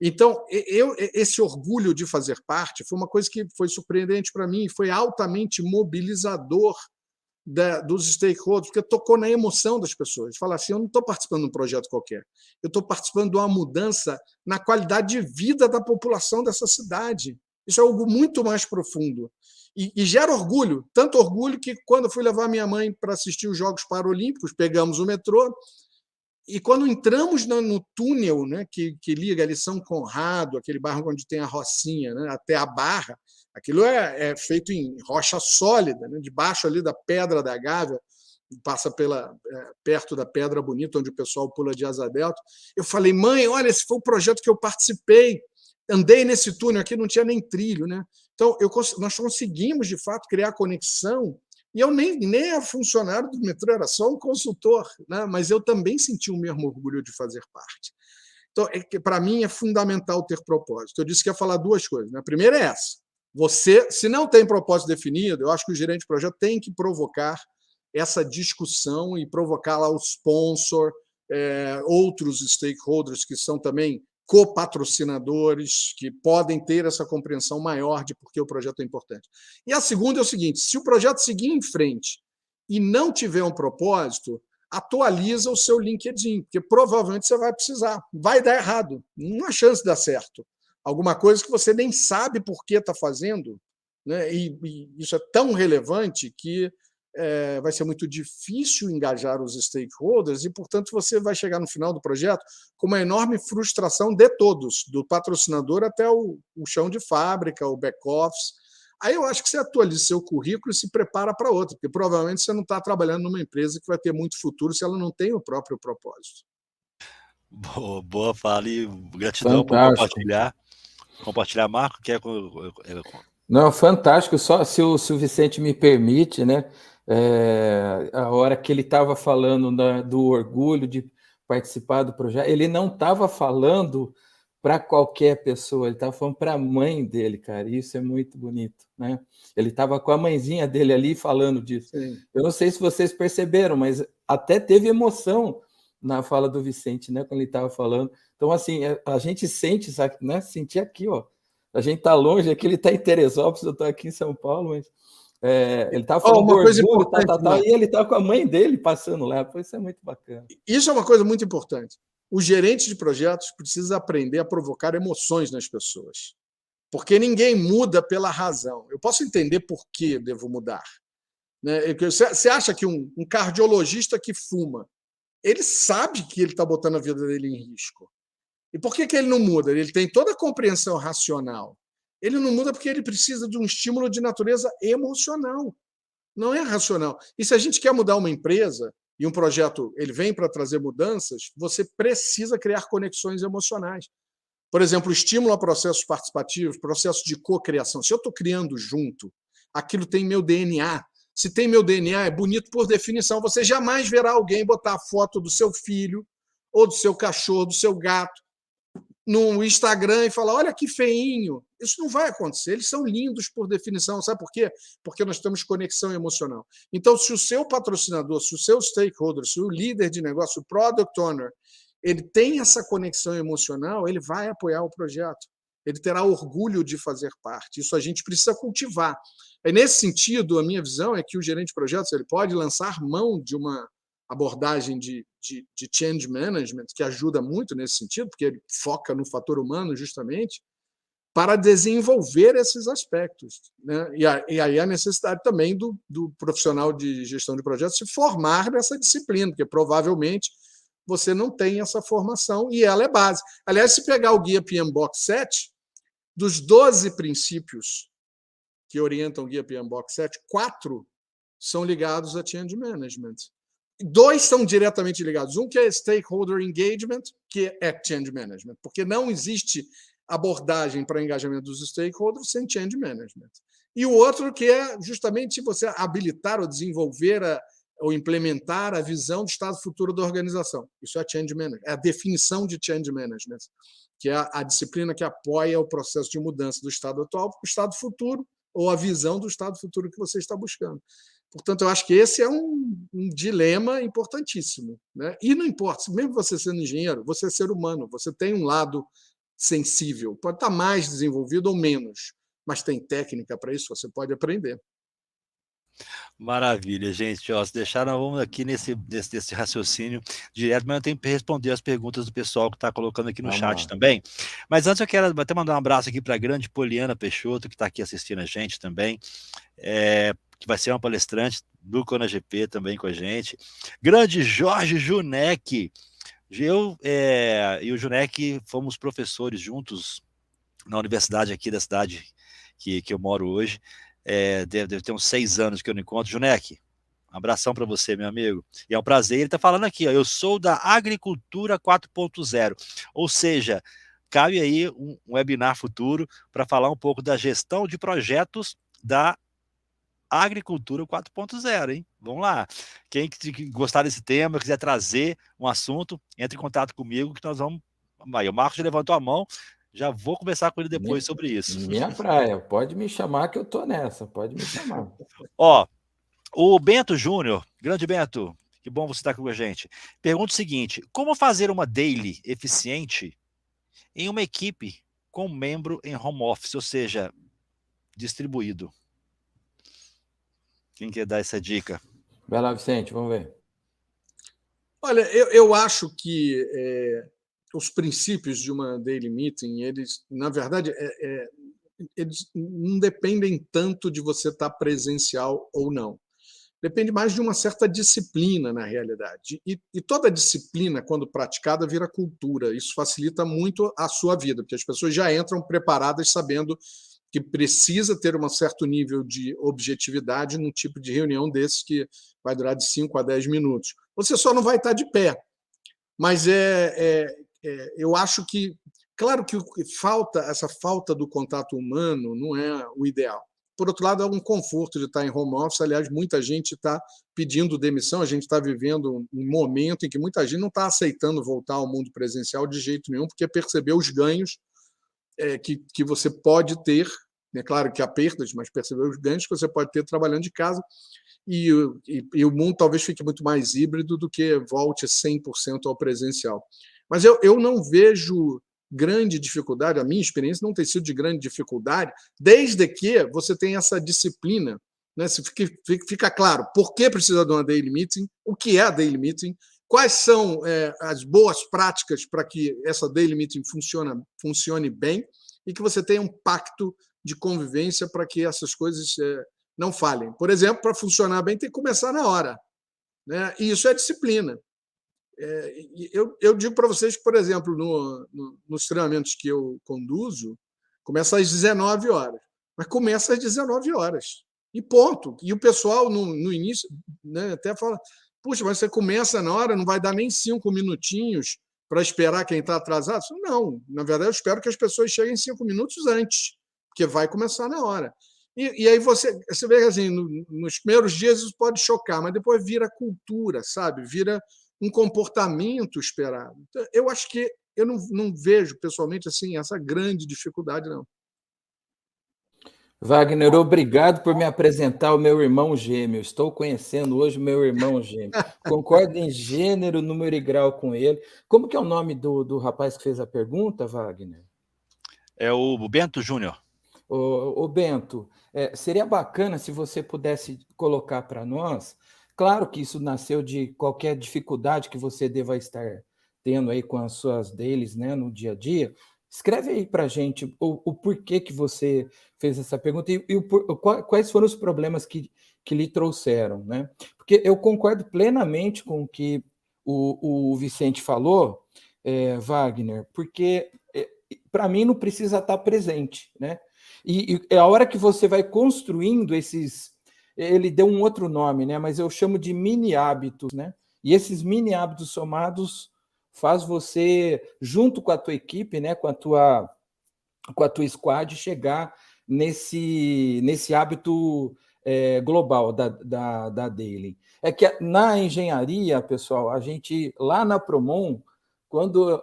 Então, esse orgulho de fazer parte foi uma coisa que foi surpreendente para mim, foi altamente mobilizador dos stakeholders, porque tocou na emoção das pessoas. Falar assim, eu não estou participando de um projeto qualquer, eu estou participando de uma mudança na qualidade de vida da população dessa cidade. Isso é algo muito mais profundo. E gera orgulho, tanto orgulho que, quando eu fui levar minha mãe para assistir os Jogos Paralímpicos, pegamos o metrô, e quando entramos no túnel, né, que liga ali São Conrado, aquele bairro onde tem a Rocinha, né, até a Barra, aquilo é feito em rocha sólida, né, debaixo ali da Pedra da Gávea, passa perto da Pedra Bonita, onde o pessoal pula de asa delta. Eu falei, mãe, olha, esse foi o projeto que eu participei, andei nesse túnel aqui, não tinha nem trilho, né? Então, nós conseguimos, de fato, criar conexão, e eu nem era funcionário do metrô, era só um consultor, né? Mas eu também senti o mesmo orgulho de fazer parte. Então, para mim, é fundamental ter propósito. Eu disse que ia falar duas coisas, né? A primeira é essa. Você, se não tem propósito definido, eu acho que o gerente de projeto tem que provocar essa discussão e provocar lá o sponsor, outros stakeholders que são também copatrocinadores, que podem ter essa compreensão maior de por que o projeto é importante. E a segunda é o seguinte, se o projeto seguir em frente e não tiver um propósito, atualiza o seu LinkedIn, porque provavelmente você vai precisar. Vai dar errado, não há chance de dar certo. Alguma coisa que você nem sabe por que está fazendo, né? E isso é tão relevante que vai ser muito difícil engajar os stakeholders e, portanto, você vai chegar no final do projeto com uma enorme frustração de todos, do patrocinador até o chão de fábrica, o back-office. Aí eu acho que você atualiza seu currículo e se prepara para outra, porque provavelmente você não está trabalhando numa empresa que vai ter muito futuro se ela não tem o próprio propósito. Boa fala e gratidão por compartilhar. Marco, quer... Não, fantástico. Só se o Vicente me permite, né? A hora que ele estava falando do orgulho de participar do projeto, ele não estava falando para qualquer pessoa, ele estava falando para a mãe dele, cara. Isso é muito bonito, né? Ele estava com a mãezinha dele ali falando disso. Sim. Eu não sei se vocês perceberam, mas até teve emoção na fala do Vicente, né? Quando ele estava falando. Então, assim, a gente sente, sabe, né? Sentir aqui, ó. A gente está longe, aqui ele está em Teresópolis, eu estou aqui em São Paulo, mas ele estava falando uma coisa orgulho, importante, e ele estava com a mãe dele passando lá. Isso é muito bacana. Isso é uma coisa muito importante. O gerente de projetos precisa aprender a provocar emoções nas pessoas, porque ninguém muda pela razão. Eu posso entender por que devo mudar. Né? Você acha que um cardiologista que fuma, ele sabe que ele está botando a vida dele em risco. E por que ele não muda? Ele tem toda a compreensão racional. Ele não muda porque ele precisa de um estímulo de natureza emocional. Não é racional. E se a gente quer mudar uma empresa e um projeto ele vem para trazer mudanças, você precisa criar conexões emocionais. Por exemplo, o estímulo a processos participativos, processo de cocriação. Se eu estou criando junto, aquilo tem meu DNA. Se tem meu DNA, é bonito por definição. Você jamais verá alguém botar a foto do seu filho ou do seu cachorro, do seu gato, no Instagram e falar, olha que feinho. Isso não vai acontecer. Eles são lindos por definição. Sabe por quê? Porque nós temos conexão emocional. Então, se o seu patrocinador, se o seu stakeholder, se o líder de negócio, o product owner, ele tem essa conexão emocional, ele vai apoiar o projeto. Ele terá orgulho de fazer parte. Isso a gente precisa cultivar. E, nesse sentido, a minha visão é que o gerente de projetos ele pode lançar mão de uma abordagem de change management, que ajuda muito nesse sentido, porque ele foca no fator humano, justamente, para desenvolver esses aspectos. Né? E aí a necessidade também do profissional de gestão de projetos se formar nessa disciplina, porque provavelmente você não tem essa formação e ela é base. Aliás, se pegar o guia PMBOK 7, dos 12 princípios que orientam o guia PMBOK 7, 4 são ligados a change management. 2 são diretamente ligados. Um que é stakeholder engagement, que é change management, porque não existe abordagem para engajamento dos stakeholders sem change management. E o outro que é justamente você habilitar ou desenvolver ou implementar a visão do estado futuro da organização. Isso é change management, é a definição de change management, que é a disciplina que apoia o processo de mudança do estado atual para o estado futuro ou a visão do estado futuro que você está buscando. Portanto, eu acho que esse é um dilema importantíssimo. Né? E não importa, mesmo você sendo engenheiro, você é ser humano, você tem um lado sensível, pode estar mais desenvolvido ou menos, mas tem técnica para isso, você pode aprender. Maravilha, gente. Ó, se deixar, nós vamos aqui nesse raciocínio direto, mas eu tenho que responder as perguntas do pessoal que está colocando aqui no Vamos chat lá. também. Mas antes eu quero até mandar um abraço aqui para a grande Poliana Peixoto, que está aqui assistindo a gente também, que vai ser uma palestrante do ConaGP também com a gente. Grande Jorge Junek. Eu e o Junek fomos professores juntos na universidade aqui da cidade que eu moro hoje. Deve ter uns 6 anos que eu não encontro. Junek, um abração para você, meu amigo. E é um prazer. Ele está falando aqui, ó, eu sou da Agricultura 4.0. Ou seja, cabe aí um webinar futuro para falar um pouco da gestão de projetos da Agricultura 4.0, hein? Vamos lá. Quem gostar desse tema, quiser trazer um assunto, entre em contato comigo que nós vamos... Aí, o Marcos já levantou a mão, já vou conversar com ele depois sobre isso. Minha praia, pode me chamar que eu tô nessa, pode me chamar. Ó, o Bento Júnior, grande Bento, que bom você estar aqui com a gente. Pergunta o seguinte: como fazer uma daily eficiente em uma equipe com membro em home office, ou seja, distribuído? Quem quer dar essa dica? Vai lá, Vicente, vamos ver. Olha, eu acho que os princípios de uma daily meeting, eles, na verdade, eles não dependem tanto de você estar presencial ou não. Depende mais de uma certa disciplina, na realidade. E toda disciplina, quando praticada, vira cultura. Isso facilita muito a sua vida, porque as pessoas já entram preparadas sabendo que precisa ter um certo nível de objetividade num tipo de reunião desses que vai durar de 5 a 10 minutos. Você só não vai estar de pé. Mas eu acho que, claro que essa falta do contato humano não é o ideal. Por outro lado, é um conforto de estar em home office. Aliás, muita gente está pedindo demissão. A gente está vivendo um momento em que muita gente não está aceitando voltar ao mundo presencial de jeito nenhum, porque percebeu os ganhos que você pode ter. É claro que há perdas, mas percebeu os ganhos que você pode ter trabalhando de casa. E o mundo talvez fique muito mais híbrido do que volte 100% ao presencial. Mas eu não vejo grande dificuldade, a minha experiência não tem sido de grande dificuldade, desde que você tenha essa disciplina, né? Se fica claro por que precisa de uma daily meeting, o que é a daily meeting, quais são as boas práticas para que essa daily meeting funcione bem e que você tenha um pacto de convivência para que essas coisas não falhem. Por exemplo, para funcionar bem, tem que começar na hora, né? E isso é disciplina. Eu digo para vocês que, por exemplo, nos treinamentos que eu conduzo, começa às 19 horas, mas começa às 19 horas. E ponto. E o pessoal, no início, né, até fala: puxa, mas você começa na hora, não vai dar nem 5 minutinhos para esperar quem está atrasado? Não, na verdade, eu espero que as pessoas cheguem 5 minutos antes, porque vai começar na hora. E aí você vê que assim, nos primeiros dias isso pode chocar, mas depois vira cultura, sabe? Vira um comportamento esperado. Então, eu acho que eu não vejo, pessoalmente, assim, essa grande dificuldade, não. Wagner, obrigado por me apresentar o meu irmão gêmeo. Estou conhecendo hoje o meu irmão gêmeo. Concordo em gênero, número e grau com ele. Como que é o nome do rapaz que fez a pergunta, Wagner? É o Bento Júnior. Ô Bento, seria bacana se você pudesse colocar para nós. Claro que isso nasceu de qualquer dificuldade que você deva estar tendo aí com as suas dailies, né, no dia a dia. Escreve aí para a gente o porquê que você fez essa pergunta e quais foram os problemas que lhe trouxeram, né? Porque eu concordo plenamente com o que o Vicente falou, Wagner, porque para mim não precisa estar presente, né? E é a hora que você vai construindo esses... Ele deu um outro nome, né? Mas eu chamo de mini hábitos, né? E esses mini hábitos somados faz você, junto com a tua equipe, né? Com a tua squad, chegar nesse hábito global da daily. É que na engenharia, pessoal, a gente, lá na Promon,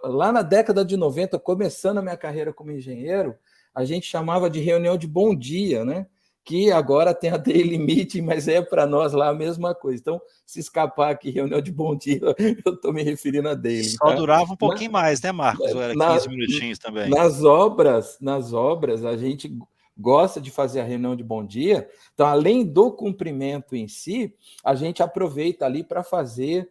lá na década de 90, começando a minha carreira como engenheiro, a gente chamava de reunião de bom dia, né? Que agora tem a daily meeting, mas é para nós lá a mesma coisa. Então, se escapar aqui, reunião de bom dia, eu estou me referindo a daily. Só durava um pouquinho mais, né, Marcos? Ou era 15 minutinhos também? Nas obras, a gente gosta de fazer a reunião de bom dia. Então, além do cumprimento em si, a gente aproveita ali para fazer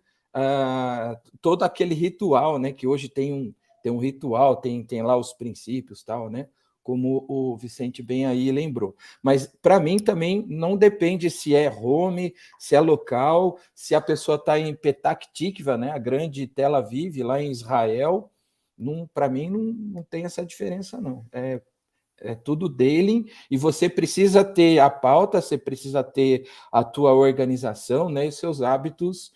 todo aquele ritual, né? Que hoje tem um ritual, tem lá os princípios, tal, né? Como o Vicente bem aí lembrou. Mas, para mim, também não depende se é home, se é local, se a pessoa está em Petah Tikva, né, a grande Tel Aviv, lá em Israel. Para mim, não tem essa diferença, não. É tudo dele, e você precisa ter a pauta, você precisa ter a tua organização, né, e seus hábitos.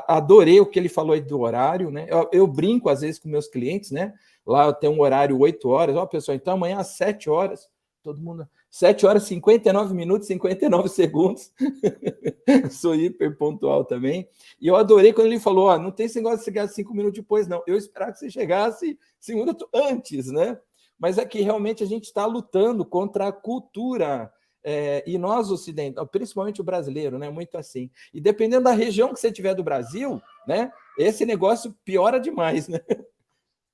Adorei o que ele falou aí do horário, né? Eu brinco às vezes com meus clientes, né? Lá eu tenho um horário 8 horas, ó, pessoal, então amanhã às 7 horas, todo mundo. 7 horas, 59 minutos, 59 segundos. Sou hiper pontual também. E eu adorei quando ele falou: ó, não tem esse negócio de chegar 5 minutos depois, não. Eu esperava que você chegasse 5 minutos antes, né? Mas é que realmente a gente está lutando contra a cultura. E nós, ocidentais, principalmente o brasileiro, né? Muito assim. E dependendo da região que você tiver do Brasil, né? Esse negócio piora demais, né?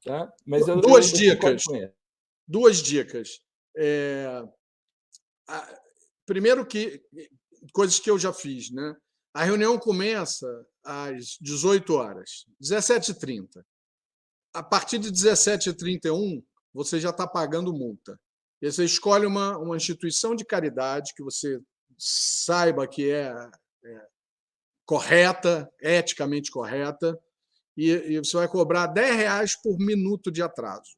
Tá? Mas Duas dicas. Com ele. Duas dicas. Primeiro que coisas que eu já fiz, né? A reunião começa às 18 horas, 17h30. A partir de 17h31, você já está pagando multa. E você escolhe uma instituição de caridade que você saiba que é correta, eticamente correta, e você vai cobrar R$10 por minuto de atraso.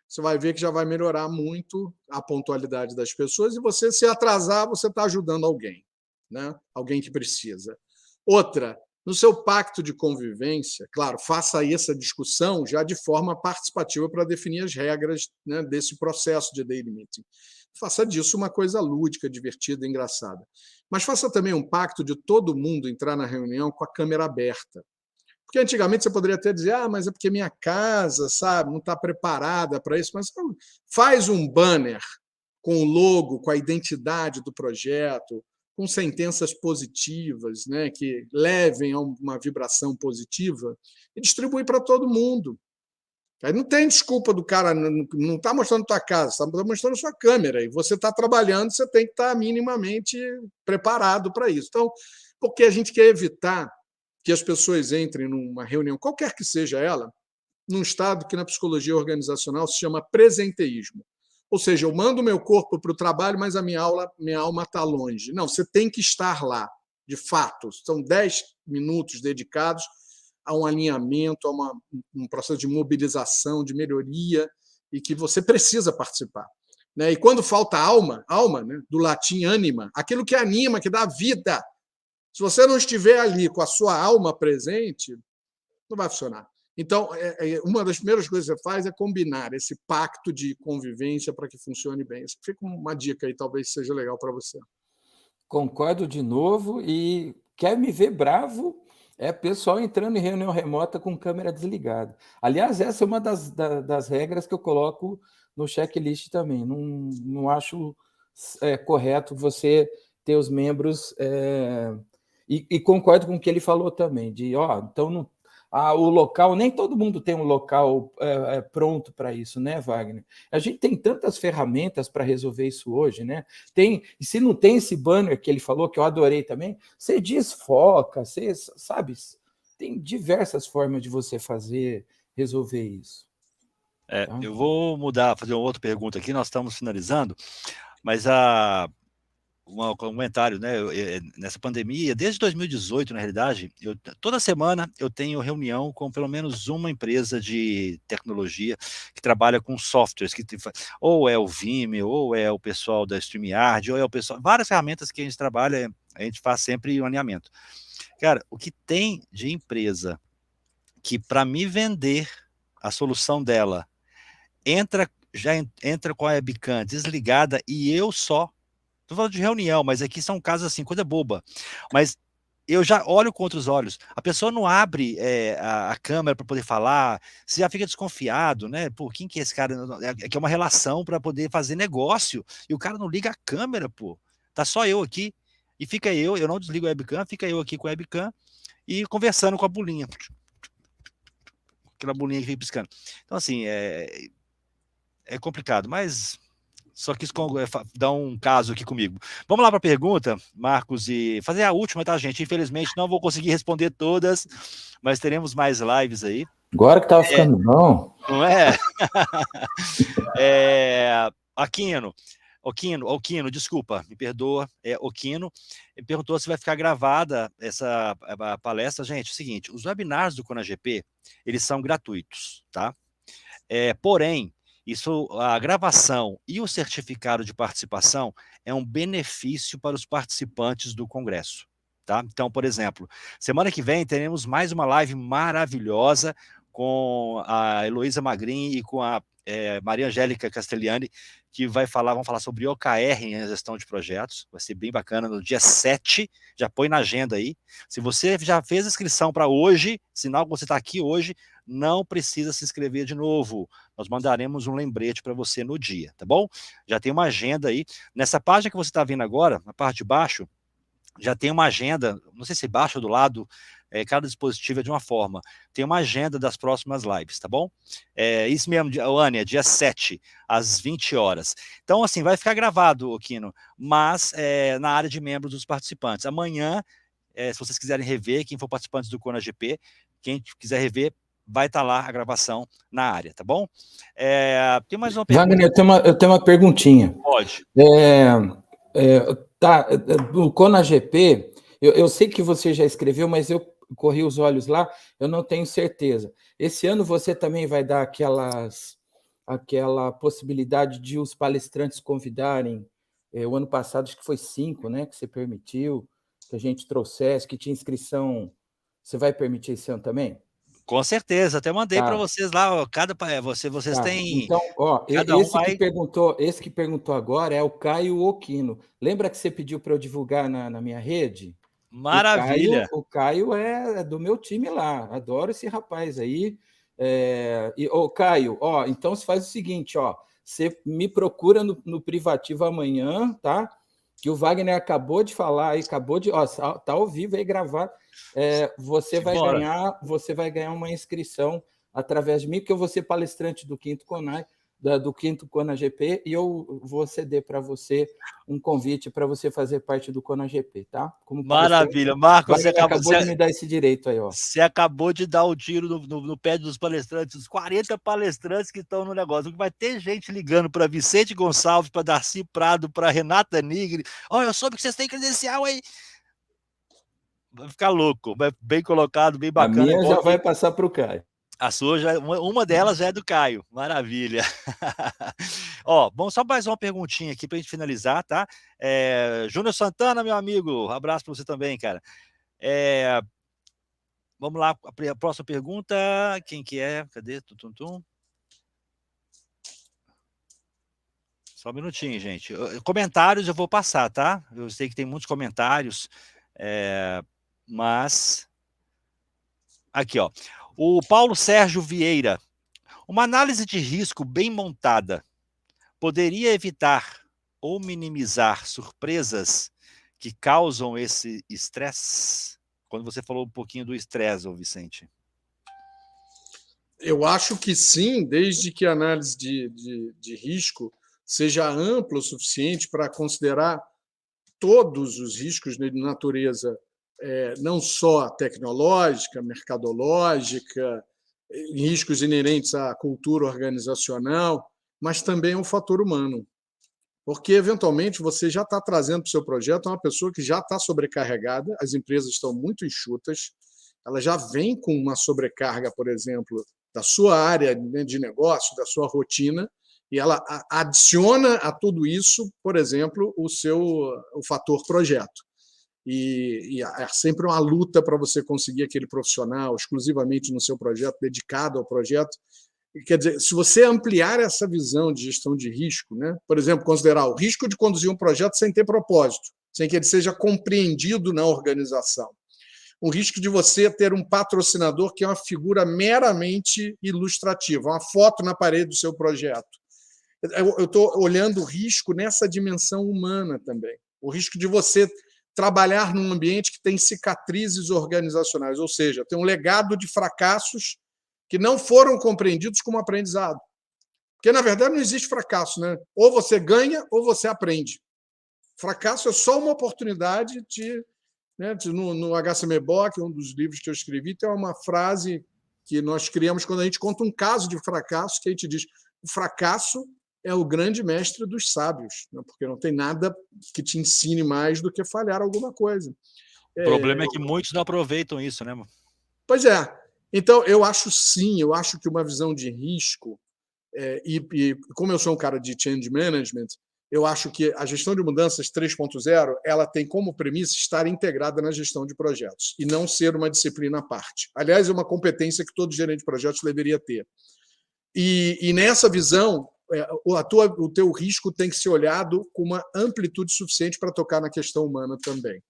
Você vai ver que já vai melhorar muito a pontualidade das pessoas, e você, se atrasar, você está ajudando alguém, né? Alguém que precisa. Outra, no seu pacto de convivência, claro, faça aí essa discussão já de forma participativa para definir as regras, né, desse processo de daily meeting. Faça disso uma coisa lúdica, divertida, engraçada. Mas faça também um pacto de todo mundo entrar na reunião com a câmera aberta. Porque antigamente você poderia até dizer: mas é porque minha casa, sabe, não está preparada para isso. Mas não, faz um banner com o logo, com a identidade do projeto, com sentenças positivas, né, que levem a uma vibração positiva, e distribui para todo mundo. Aí não tem desculpa do cara, não está mostrando tua casa, está mostrando sua câmera, e você está trabalhando, você tem que estar minimamente preparado para isso. Então, porque a gente quer evitar que as pessoas entrem numa reunião, qualquer que seja ela, num estado que na psicologia organizacional se chama presenteísmo. Ou seja, eu mando o meu corpo para o trabalho, mas a minha alma está longe. Não, você tem que estar lá, de fato. São 10 minutos dedicados a um alinhamento, a um processo de mobilização, de melhoria, e que você precisa participar. Né? E quando falta alma, né, do latim anima, aquilo que anima, que dá vida, se você não estiver ali com a sua alma presente, não vai funcionar. Então, uma das primeiras coisas que você faz é combinar esse pacto de convivência para que funcione bem. Isso fica uma dica aí, talvez seja legal para você. Concordo de novo, e quer me ver bravo, pessoal entrando em reunião remota com câmera desligada. Aliás, essa é uma das regras que eu coloco no checklist também. Não acho correto você ter os membros... E concordo com o que ele falou também, então não... o local, nem todo mundo tem um local pronto para isso, né, Wagner? A gente tem tantas ferramentas para resolver isso hoje, né? E se não tem esse banner que ele falou, que eu adorei também, você desfoca, você sabe, tem diversas formas de você resolver isso. Tá? Eu vou fazer uma outra pergunta aqui, nós estamos finalizando, mas um comentário, né? Nessa pandemia, desde 2018, na realidade, toda semana eu tenho reunião com pelo menos uma empresa de tecnologia que trabalha com softwares, ou é o Vimeo, ou é o pessoal da StreamYard, ou é o pessoal... Várias ferramentas que a gente trabalha, a gente faz sempre um alinhamento. Cara, o que tem de empresa que, para me vender a solução dela, já entra com a webcam desligada e eu só... Estou falando de reunião, mas aqui são casos assim, coisa boba. Mas eu já olho com outros olhos. A pessoa não abre a câmera para poder falar, você já fica desconfiado, né? Pô, quem que é esse cara? É que é uma relação para poder fazer negócio. E o cara não liga a câmera, pô. Tá só eu aqui. E fica eu não desligo a webcam, fica eu aqui com a webcam e conversando com a bolinha. Aquela bolinha que fica piscando. Então, assim, é complicado, mas... Só quis dar um caso aqui comigo. Vamos lá para a pergunta, Marcos, e fazer a última, tá, gente? Infelizmente não vou conseguir responder todas, mas teremos mais lives aí. Agora que estava ficando bom. Não é? Aquino, desculpa, me perdoa, Oquino, ele perguntou se vai ficar gravada essa a palestra. Gente, é o seguinte, os webinars do CONAGP, eles são gratuitos, tá? Porém, a gravação e o certificado de participação é um benefício para os participantes do congresso, tá? Então, por exemplo, semana que vem teremos mais uma live maravilhosa com a Heloísa Magrin e com a Maria Angélica Castellani, que vão falar sobre OKR em gestão de projetos. Vai ser bem bacana, no dia 7, já põe na agenda aí. Se você já fez a inscrição para hoje, sinal que você está aqui hoje, não precisa se inscrever de novo. Nós mandaremos um lembrete para você no dia, tá bom? Já tem uma agenda aí. Nessa página que você está vendo agora, na parte de baixo, já tem uma agenda, não sei se embaixo ou do lado, cada dispositivo é de uma forma. Tem uma agenda das próximas lives, tá bom? Isso mesmo, Ania, dia 7, às 20 horas. Então, assim, vai ficar gravado, Oquino, mas na área de membros dos participantes. Amanhã, se vocês quiserem rever, quem for participante do CONAGP, quem quiser rever, vai estar lá a gravação na área, tá bom? Tem mais uma pergunta? Wagner, eu tenho uma perguntinha. Pode. O CONAGP, eu sei que você já escreveu, mas eu corri os olhos lá, eu não tenho certeza. Esse ano você também vai dar aquela possibilidade de os palestrantes convidarem, o ano passado acho que foi 5, né, que você permitiu, que a gente trouxesse, que tinha inscrição, você vai permitir esse ano também? Com certeza, até mandei para vocês lá, vocês têm... Então, esse que perguntou agora é o Caio Oquino. Lembra que você pediu para eu divulgar na minha rede? Maravilha! O Caio é do meu time lá, adoro esse rapaz aí. Caio, então você faz o seguinte, você me procura no privativo amanhã, tá? Que o Wagner acabou de falar aí, tá ao vivo aí gravado. Você vai ganhar uma inscrição através de mim, porque eu vou ser palestrante do Quinto CONAGP, e eu vou ceder para você um convite para você fazer parte do CONAGP, tá? Maravilha, Marcos, você acabou de me dar esse direito aí, Você acabou de dar o tiro no pé dos palestrantes, os 40 palestrantes que estão no negócio. Vai ter gente ligando para Vicente Gonçalves, para Darcy Prado, para Renata Nigri. Eu soube que vocês têm credencial aí. Vai ficar louco, bem colocado, bem bacana. A minha já vai passar para o Caio. A sua, uma delas já é do Caio. Maravilha. Vamos só mais uma perguntinha aqui para a gente finalizar, tá? Júnior Santana, meu amigo, abraço para você também, cara. Vamos lá, a próxima pergunta. Quem que é? Cadê? Só um minutinho, gente. Comentários eu vou passar, tá? Eu sei que tem muitos comentários, mas... Aqui, o Paulo Sérgio Vieira. Uma análise de risco bem montada poderia evitar ou minimizar surpresas que causam esse estresse? Quando você falou um pouquinho do estresse, Vicente. Eu acho que sim, desde que a análise de risco seja ampla o suficiente para considerar todos os riscos de natureza, não só tecnológica, mercadológica, riscos inerentes à cultura organizacional, mas também ao fator humano. Porque, eventualmente, você já está trazendo para o seu projeto uma pessoa que já está sobrecarregada, as empresas estão muito enxutas, ela já vem com uma sobrecarga, por exemplo, da sua área de negócio, da sua rotina, e ela adiciona a tudo isso, por exemplo, o fator projeto. E é sempre uma luta para você conseguir aquele profissional exclusivamente no seu projeto, dedicado ao projeto. Quer dizer, se você ampliar essa visão de gestão de risco, né? Por exemplo, considerar o risco de conduzir um projeto sem ter propósito, sem que ele seja compreendido na organização. O risco de você ter um patrocinador que é uma figura meramente ilustrativa, uma foto na parede do seu projeto. Eu estou olhando o risco nessa dimensão humana também. O risco de você trabalhar num ambiente que tem cicatrizes organizacionais, ou seja, tem um legado de fracassos que não foram compreendidos como aprendizado. Porque, na verdade, não existe fracasso, né? Ou você ganha ou você aprende. Fracasso é só uma oportunidade de... Né, no HCMBOK, um dos livros que eu escrevi, tem uma frase que nós criamos quando a gente conta um caso de fracasso, que a gente diz: o fracasso é o grande mestre dos sábios, né? Porque não tem nada que te ensine mais do que falhar alguma coisa. O problema é que muitos não aproveitam isso, né? Pois é. Então, eu acho que uma visão de risco, e como eu sou um cara de change management, eu acho que a gestão de mudanças 3.0 ela tem como premissa estar integrada na gestão de projetos e não ser uma disciplina à parte. Aliás, é uma competência que todo gerente de projetos deveria ter. E nessa visão, o teu risco tem que ser olhado com uma amplitude suficiente para tocar na questão humana também.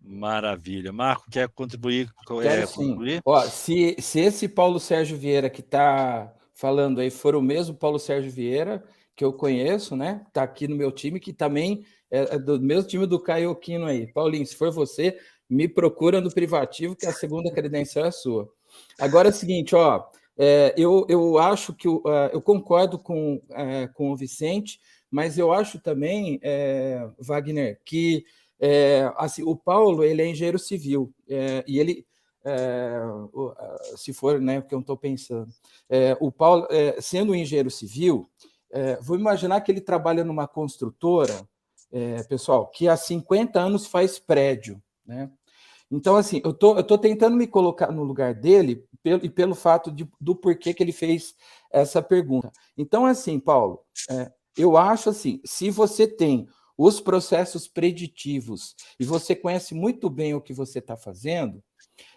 Maravilha. Marco, quer contribuir? Quero sim. Ó, se esse Paulo Sérgio Vieira que está falando aí for o mesmo Paulo Sérgio Vieira que eu conheço, né? Está aqui no meu time, que também é do mesmo time do Caio Aquino aí. Paulinho, se for você, me procura no privativo, que a segunda credencial é sua. Agora é o seguinte, ó, eu acho que eu concordo com o Vicente, mas eu acho também, Wagner, que assim, o Paulo ele é engenheiro civil, e ele, se for, né, o que eu estou pensando, o Paulo, sendo um engenheiro civil, vou imaginar que ele trabalha numa construtora, pessoal, que há 50 anos faz prédio, né? Então, assim, eu tô tentando me colocar no lugar dele pelo fato do porquê que ele fez essa pergunta. Então, assim, Paulo, eu acho assim, se você tem os processos preditivos e você conhece muito bem o que você está fazendo,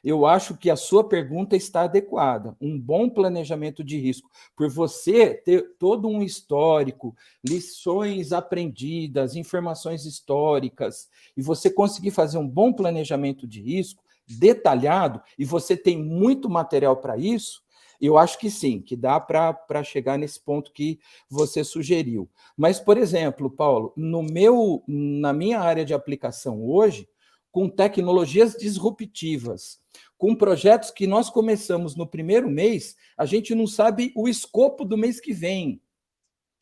eu acho que a sua pergunta está adequada. Um bom planejamento de risco, por você ter todo um histórico, lições aprendidas, informações históricas, e você conseguir fazer um bom planejamento de risco detalhado, e você tem muito material para isso, eu acho que sim, que dá para chegar nesse ponto que você sugeriu. Mas, por exemplo, Paulo, na minha área de aplicação hoje, com tecnologias disruptivas, com projetos que nós começamos no primeiro mês, a gente não sabe o escopo do mês que vem,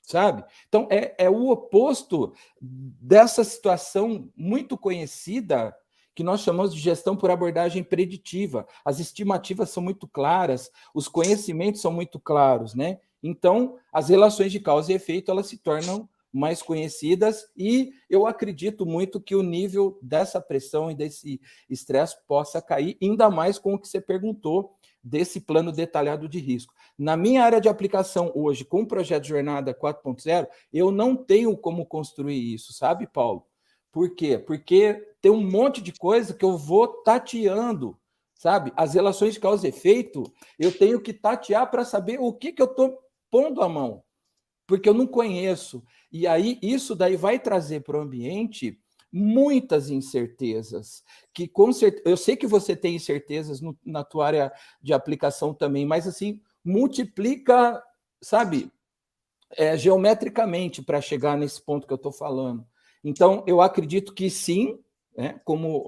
sabe? Então, é o oposto dessa situação muito conhecida que nós chamamos de gestão por abordagem preditiva. As estimativas são muito claras, os conhecimentos são muito claros, né? Então, as relações de causa e efeito, elas se tornam mais conhecidas, e eu acredito muito que o nível dessa pressão e desse estresse possa cair, ainda mais com o que você perguntou desse plano detalhado de risco. Na minha área de aplicação hoje, com o projeto Jornada 4.0, eu não tenho como construir isso, sabe, Paulo? Por quê? Porque tem um monte de coisa que eu vou tateando, sabe? As relações de causa e efeito, eu tenho que tatear para saber o que eu estou pondo a mão, porque eu não conheço. E aí, isso daí vai trazer para o ambiente muitas incertezas, que com certeza, eu sei que você tem incertezas na tua área de aplicação também, mas assim, multiplica, sabe, geometricamente para chegar nesse ponto que eu estou falando. Então, eu acredito que sim, né, como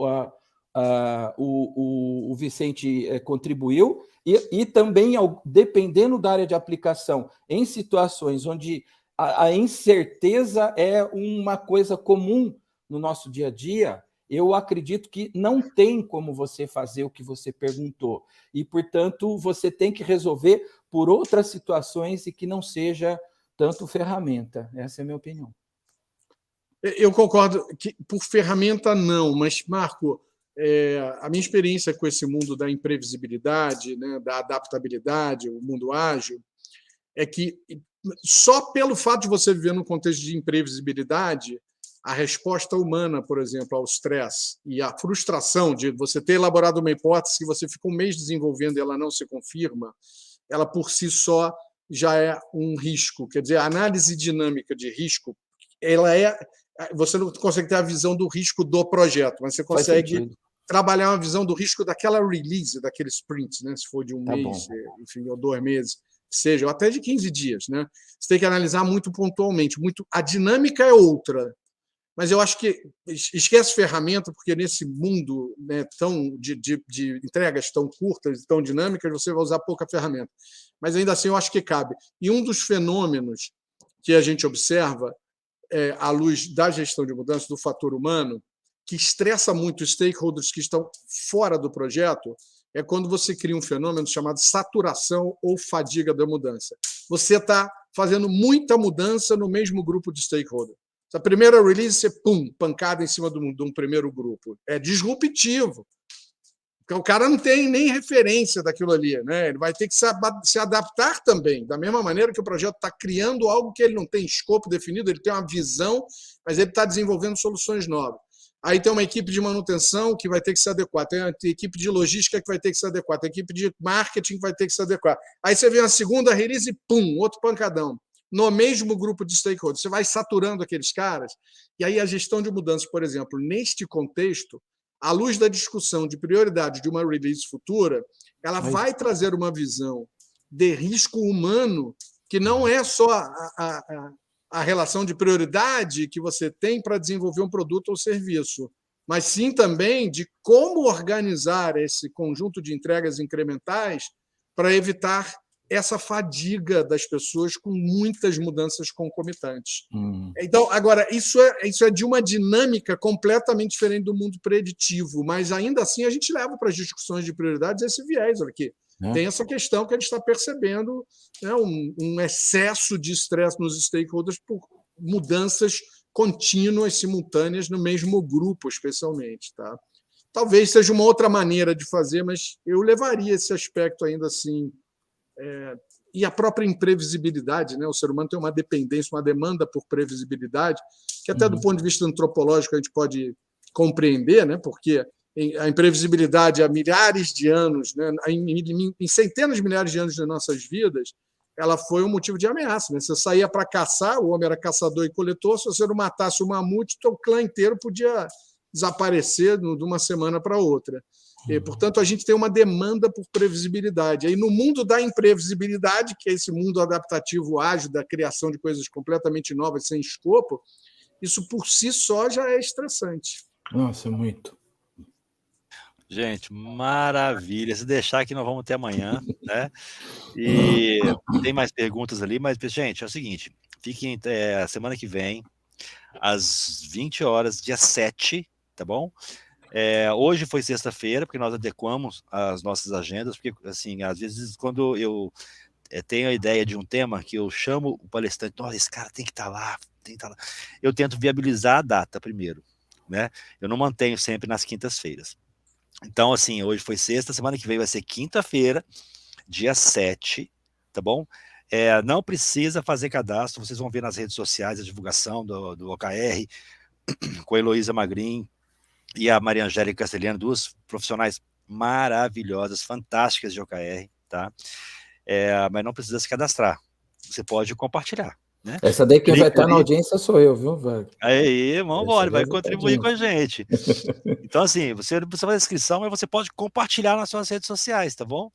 o Vicente contribuiu, e também, dependendo da área de aplicação, em situações onde a incerteza é uma coisa comum no nosso dia a dia, eu acredito que não tem como você fazer o que você perguntou. E, portanto, você tem que resolver por outras situações e que não seja tanto ferramenta. Essa é a minha opinião. Eu concordo que por ferramenta não, mas, Marco, a minha experiência com esse mundo da imprevisibilidade, né, da adaptabilidade, o mundo ágil, é que só pelo fato de você viver num contexto de imprevisibilidade, a resposta humana, por exemplo, ao estresse e a frustração de você ter elaborado uma hipótese que você fica um mês desenvolvendo e ela não se confirma, ela por si só já é um risco. Quer dizer, a análise dinâmica de risco, você não consegue ter a visão do risco do projeto, mas você consegue trabalhar uma visão do risco daquela release, daquele sprint, né? Se for de um mês, enfim, ou 2 meses, seja, ou até de 15 dias, né? Você tem que analisar muito pontualmente. A dinâmica é outra. mas eu acho que esquece ferramenta, porque nesse mundo, né, de entregas tão curtas, tão dinâmicas, você vai usar pouca ferramenta. Mas ainda assim eu acho que cabe. E um dos fenômenos que a gente observa, à luz da gestão de mudança, do fator humano, que estressa muito os stakeholders que estão fora do projeto, é quando você cria um fenômeno chamado saturação ou fadiga da mudança. Você está fazendo muita mudança no mesmo grupo de stakeholder. A primeira release, você, pancada em cima de um primeiro grupo. É disruptivo. Porque o cara não tem nem referência daquilo ali, né? Ele vai ter que se adaptar também, da mesma maneira que o projeto está criando algo que ele não tem escopo definido, ele tem uma visão, mas ele está desenvolvendo soluções novas. Aí tem uma equipe de manutenção que vai ter que se adequar, tem uma equipe de logística que vai ter que se adequar, tem a equipe de marketing que vai ter que se adequar. Aí você vê a segunda release e outro pancadão. No mesmo grupo de stakeholders, você vai saturando aqueles caras, e aí a gestão de mudanças, por exemplo, neste contexto, à luz da discussão de prioridade de uma release futura, ela vai trazer uma visão de risco humano que não é só a relação de prioridade que você tem para desenvolver um produto ou serviço, mas sim também de como organizar esse conjunto de entregas incrementais para evitar essa fadiga das pessoas com muitas mudanças concomitantes. Então, agora, isso é de uma dinâmica completamente diferente do mundo preditivo, mas ainda assim a gente leva para as discussões de prioridades esse viés. Olha aqui, tem essa questão que a gente está percebendo, né, um excesso de estresse nos stakeholders por mudanças contínuas, simultâneas, no mesmo grupo, especialmente. Tá? Talvez seja uma outra maneira de fazer, mas eu levaria esse aspecto ainda assim. E a própria imprevisibilidade, né? O ser humano tem uma dependência, uma demanda por previsibilidade, que até do ponto de vista antropológico a gente pode compreender, né? Porque a imprevisibilidade há milhares de anos, né? Em centenas de milhares de anos das nossas vidas, ela foi um motivo de ameaça. Né? Você saía para caçar, o homem era caçador e coletor, se você não matasse o mamute, o clã inteiro podia desaparecer de uma semana para outra. E, portanto, a gente tem uma demanda por previsibilidade. Aí, no mundo da imprevisibilidade, que é esse mundo adaptativo ágil, da criação de coisas completamente novas, sem escopo, isso por si só já é estressante. Nossa, muito. Gente, maravilha. Se deixar aqui, nós vamos até amanhã, né? E tem mais perguntas ali, mas, gente, é o seguinte, fiquem semana que vem, às 20 horas, dia 7, tá bom? Hoje foi sexta-feira, porque nós adequamos as nossas agendas, porque, assim, às vezes, quando eu tenho a ideia de um tema, que eu chamo o palestrante, nossa, esse cara tem que estar lá, eu tento viabilizar a data primeiro, né? Eu não mantenho sempre nas quintas-feiras. Então, assim, hoje foi sexta, semana que vem vai ser quinta-feira, dia 7, tá bom? Não precisa fazer cadastro, vocês vão ver nas redes sociais a divulgação do OKR, com a Heloísa Magrin e a Maria Angélica Castelhano, duas profissionais maravilhosas, fantásticas de OKR, tá? Mas não precisa se cadastrar, você pode compartilhar. Né? Essa daí quem vai estar na audiência sou eu, viu, Wagner? Aí, vamos embora, vai contribuir com a gente. Então, assim, você faz a inscrição, mas você pode compartilhar nas suas redes sociais, tá bom?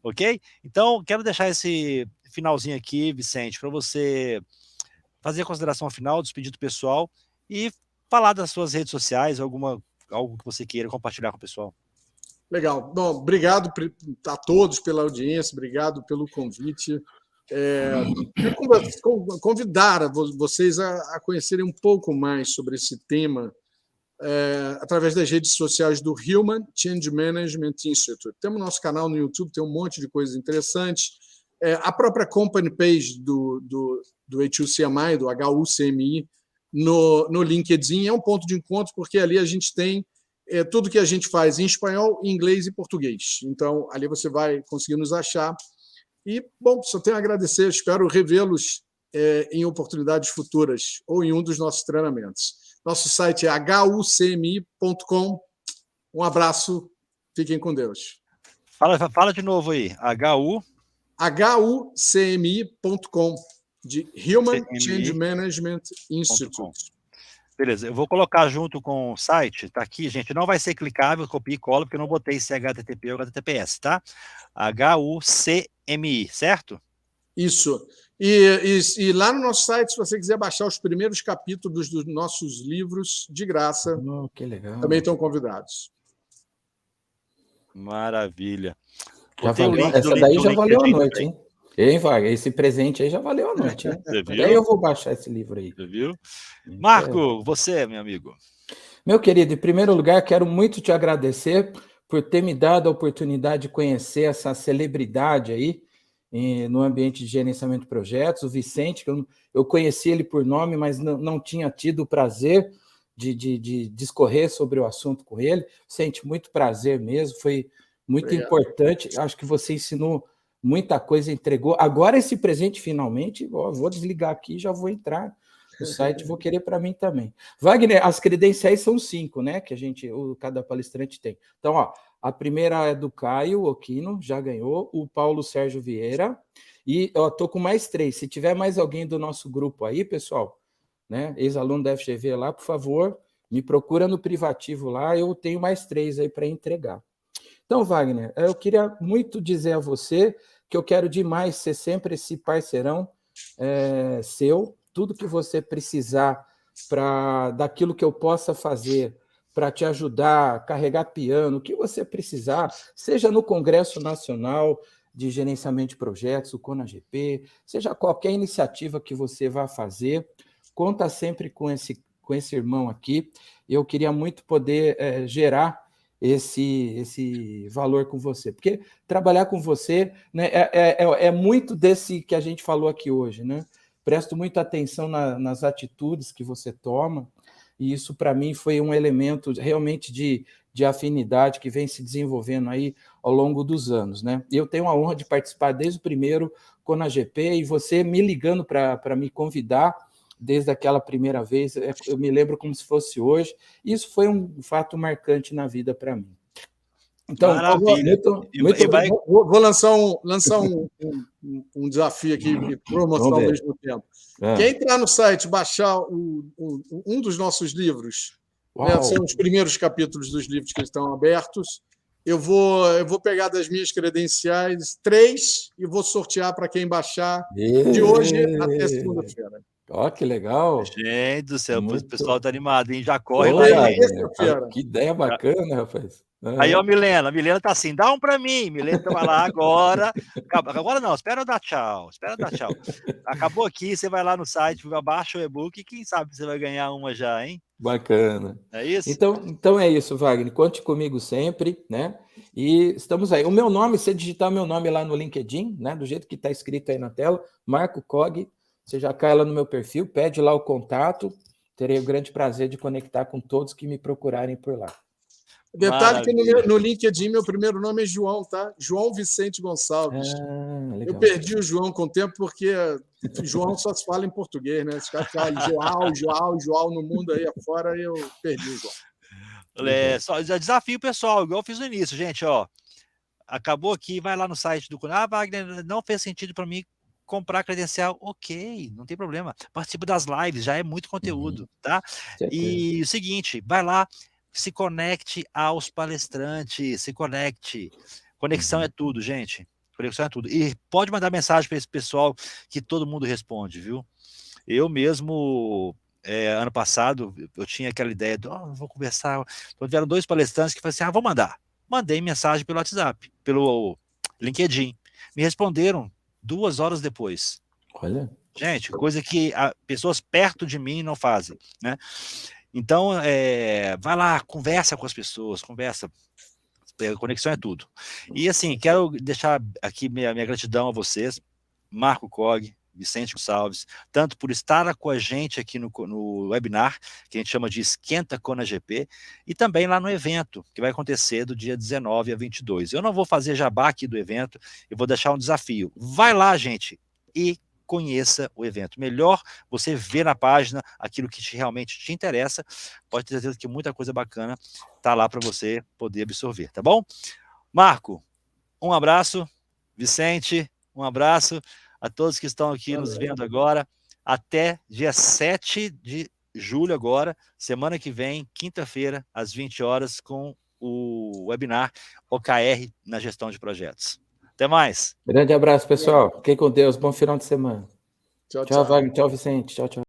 Ok? Então, quero deixar esse finalzinho aqui, Vicente, para você fazer a consideração final, despedir do pessoal e falar das suas redes sociais, algo que você queira compartilhar com o pessoal. Legal. Bom, obrigado a todos pela audiência, obrigado pelo convite. Convidar vocês a conhecerem um pouco mais sobre esse tema através das redes sociais do Human Change Management Institute. Temos nosso canal no YouTube, tem um monte de coisas interessantes. A própria company page do HUCMI, do HUCMI, no LinkedIn é um ponto de encontro, porque ali a gente tem tudo que a gente faz em espanhol, inglês e português. Então, ali você vai conseguir nos achar. E, bom, só tenho a agradecer, espero revê-los em oportunidades futuras ou em um dos nossos treinamentos. Nosso site é hucmi.com. Um abraço, fiquem com Deus. Fala de novo aí, hucmi.com, de Human Change Management Institute. Beleza, eu vou colocar junto com o site, tá aqui, gente, não vai ser clicável, copia e cola, porque eu não botei se é HTTP ou HTTPS, tá? HUCMI, certo? Isso. E lá no nosso site, se você quiser baixar os primeiros capítulos dos nossos livros de graça, que legal. Também estão convidados. Maravilha. Já valeu, essa daí já valeu a noite, hein? Hein, Wagner? Esse presente aí já valeu a noite, hein? Você viu? Daí eu vou baixar esse livro aí. Você viu? Marco, você, meu amigo. Meu querido, em primeiro lugar, quero muito te agradecer por ter me dado a oportunidade de conhecer essa celebridade aí no ambiente de gerenciamento de projetos, o Vicente, que eu conheci ele por nome, mas não tinha tido o prazer de discorrer sobre o assunto com ele. Vicente, muito prazer mesmo, foi muito importante. Acho que você ensinou muita coisa, entregou. Agora esse presente, finalmente, vou desligar aqui e já vou entrar no site, vou querer para mim também. Wagner, as credenciais são 5, né? Que cada palestrante tem. Então, ó, a primeira é do Caio Oquino, já ganhou, o Paulo Sérgio Vieira, e eu tô com mais 3. Se tiver mais alguém do nosso grupo aí, pessoal, né? Ex-aluno da FGV lá, por favor, me procura no privativo lá, eu tenho mais 3 aí para entregar. Então, Wagner, eu queria muito dizer a você que eu quero demais ser sempre esse parceirão seu, tudo que você precisar daquilo que eu possa fazer para te ajudar, carregar piano, o que você precisar, seja no Congresso Nacional de Gerenciamento de Projetos, o CONAGP, seja qualquer iniciativa que você vá fazer, conta sempre com esse irmão aqui. Eu queria muito poder gerar esse valor com você, porque trabalhar com você, né, é muito desse que a gente falou aqui hoje, né? Presto muita atenção nas atitudes que você toma, e isso para mim foi um elemento realmente de afinidade que vem se desenvolvendo aí ao longo dos anos, né? Eu tenho a honra de participar desde o primeiro CONAGP, e você me ligando para me convidar desde aquela primeira vez, eu me lembro como se fosse hoje. Isso foi um fato marcante na vida para mim. Então, vou lançar um desafio aqui e promoção ao mesmo tempo. Quem entrar no site, baixar um dos nossos livros, né, são os primeiros capítulos dos livros que estão abertos, eu vou pegar das minhas credenciais 3 e vou sortear para quem baixar de hoje até segunda-feira. Ó, que legal. Gente do céu, o pessoal tá animado, hein? Já corre lá, hein? Que ideia bacana, rapaz. Aí, ó, a Milena tá assim, dá um para mim. Milena vai lá agora. Agora não, espera eu dar tchau. Acabou aqui, você vai lá no site, abaixa o e-book e quem sabe você vai ganhar uma já, hein? Bacana. É isso? Então é isso, Wagner. Conte comigo sempre, né? E estamos aí. O meu nome, você digitar o meu nome lá no LinkedIn, né? Do jeito que está escrito aí na tela, Marco Cog, você já cai lá no meu perfil, pede lá o contato. Terei o grande prazer de conectar com todos que me procurarem por lá. Detalhe que no LinkedIn meu primeiro nome é João, tá? João Vicente Gonçalves. Eu perdi o João com o tempo porque João só se fala em português, né? Os caras falam João no mundo aí afora, e eu perdi o João. Só desafio pessoal, igual eu fiz no início, gente, ó. Acabou aqui, vai lá no site do Wagner, não fez sentido para mim comprar credencial, ok, não tem problema. Participa das lives, já é muito conteúdo, tá? E o seguinte, vai lá, se conecte aos palestrantes, se conecte. Conexão é tudo, gente. Conexão é tudo. E pode mandar mensagem para esse pessoal que todo mundo responde, viu? Eu mesmo, ano passado, eu tinha aquela ideia de, vou conversar. Então, vieram 2 palestrantes que falaram assim, vou mandar. Mandei mensagem pelo WhatsApp, pelo LinkedIn. Me responderam 2 horas depois. Olha. Gente, coisa que pessoas perto de mim não fazem, né? Então, vai lá, conversa com as pessoas, conversa. Conexão é tudo. E assim, quero deixar aqui minha gratidão a vocês, Marco Cog, Vicente Gonçalves, tanto por estar com a gente aqui no webinar, que a gente chama de Esquenta CONAGP, e também lá no evento, que vai acontecer do dia 19 a 22. Eu não vou fazer jabá aqui do evento, eu vou deixar um desafio. Vai lá, gente, e conheça o evento. Melhor você ver na página aquilo que realmente te interessa. Pode ter certeza que muita coisa bacana está lá para você poder absorver, tá bom? Marco, um abraço. Vicente, um abraço a todos que estão aqui nos vendo agora. Até dia 7 de julho agora, semana que vem, quinta-feira, às 20 horas, com o webinar OKR na gestão de projetos. Até mais. Grande abraço, pessoal. Fiquem com Deus. Bom final de semana. Tchau, Tchau, tchau. Wagner. Tchau, Vicente. Tchau, tchau.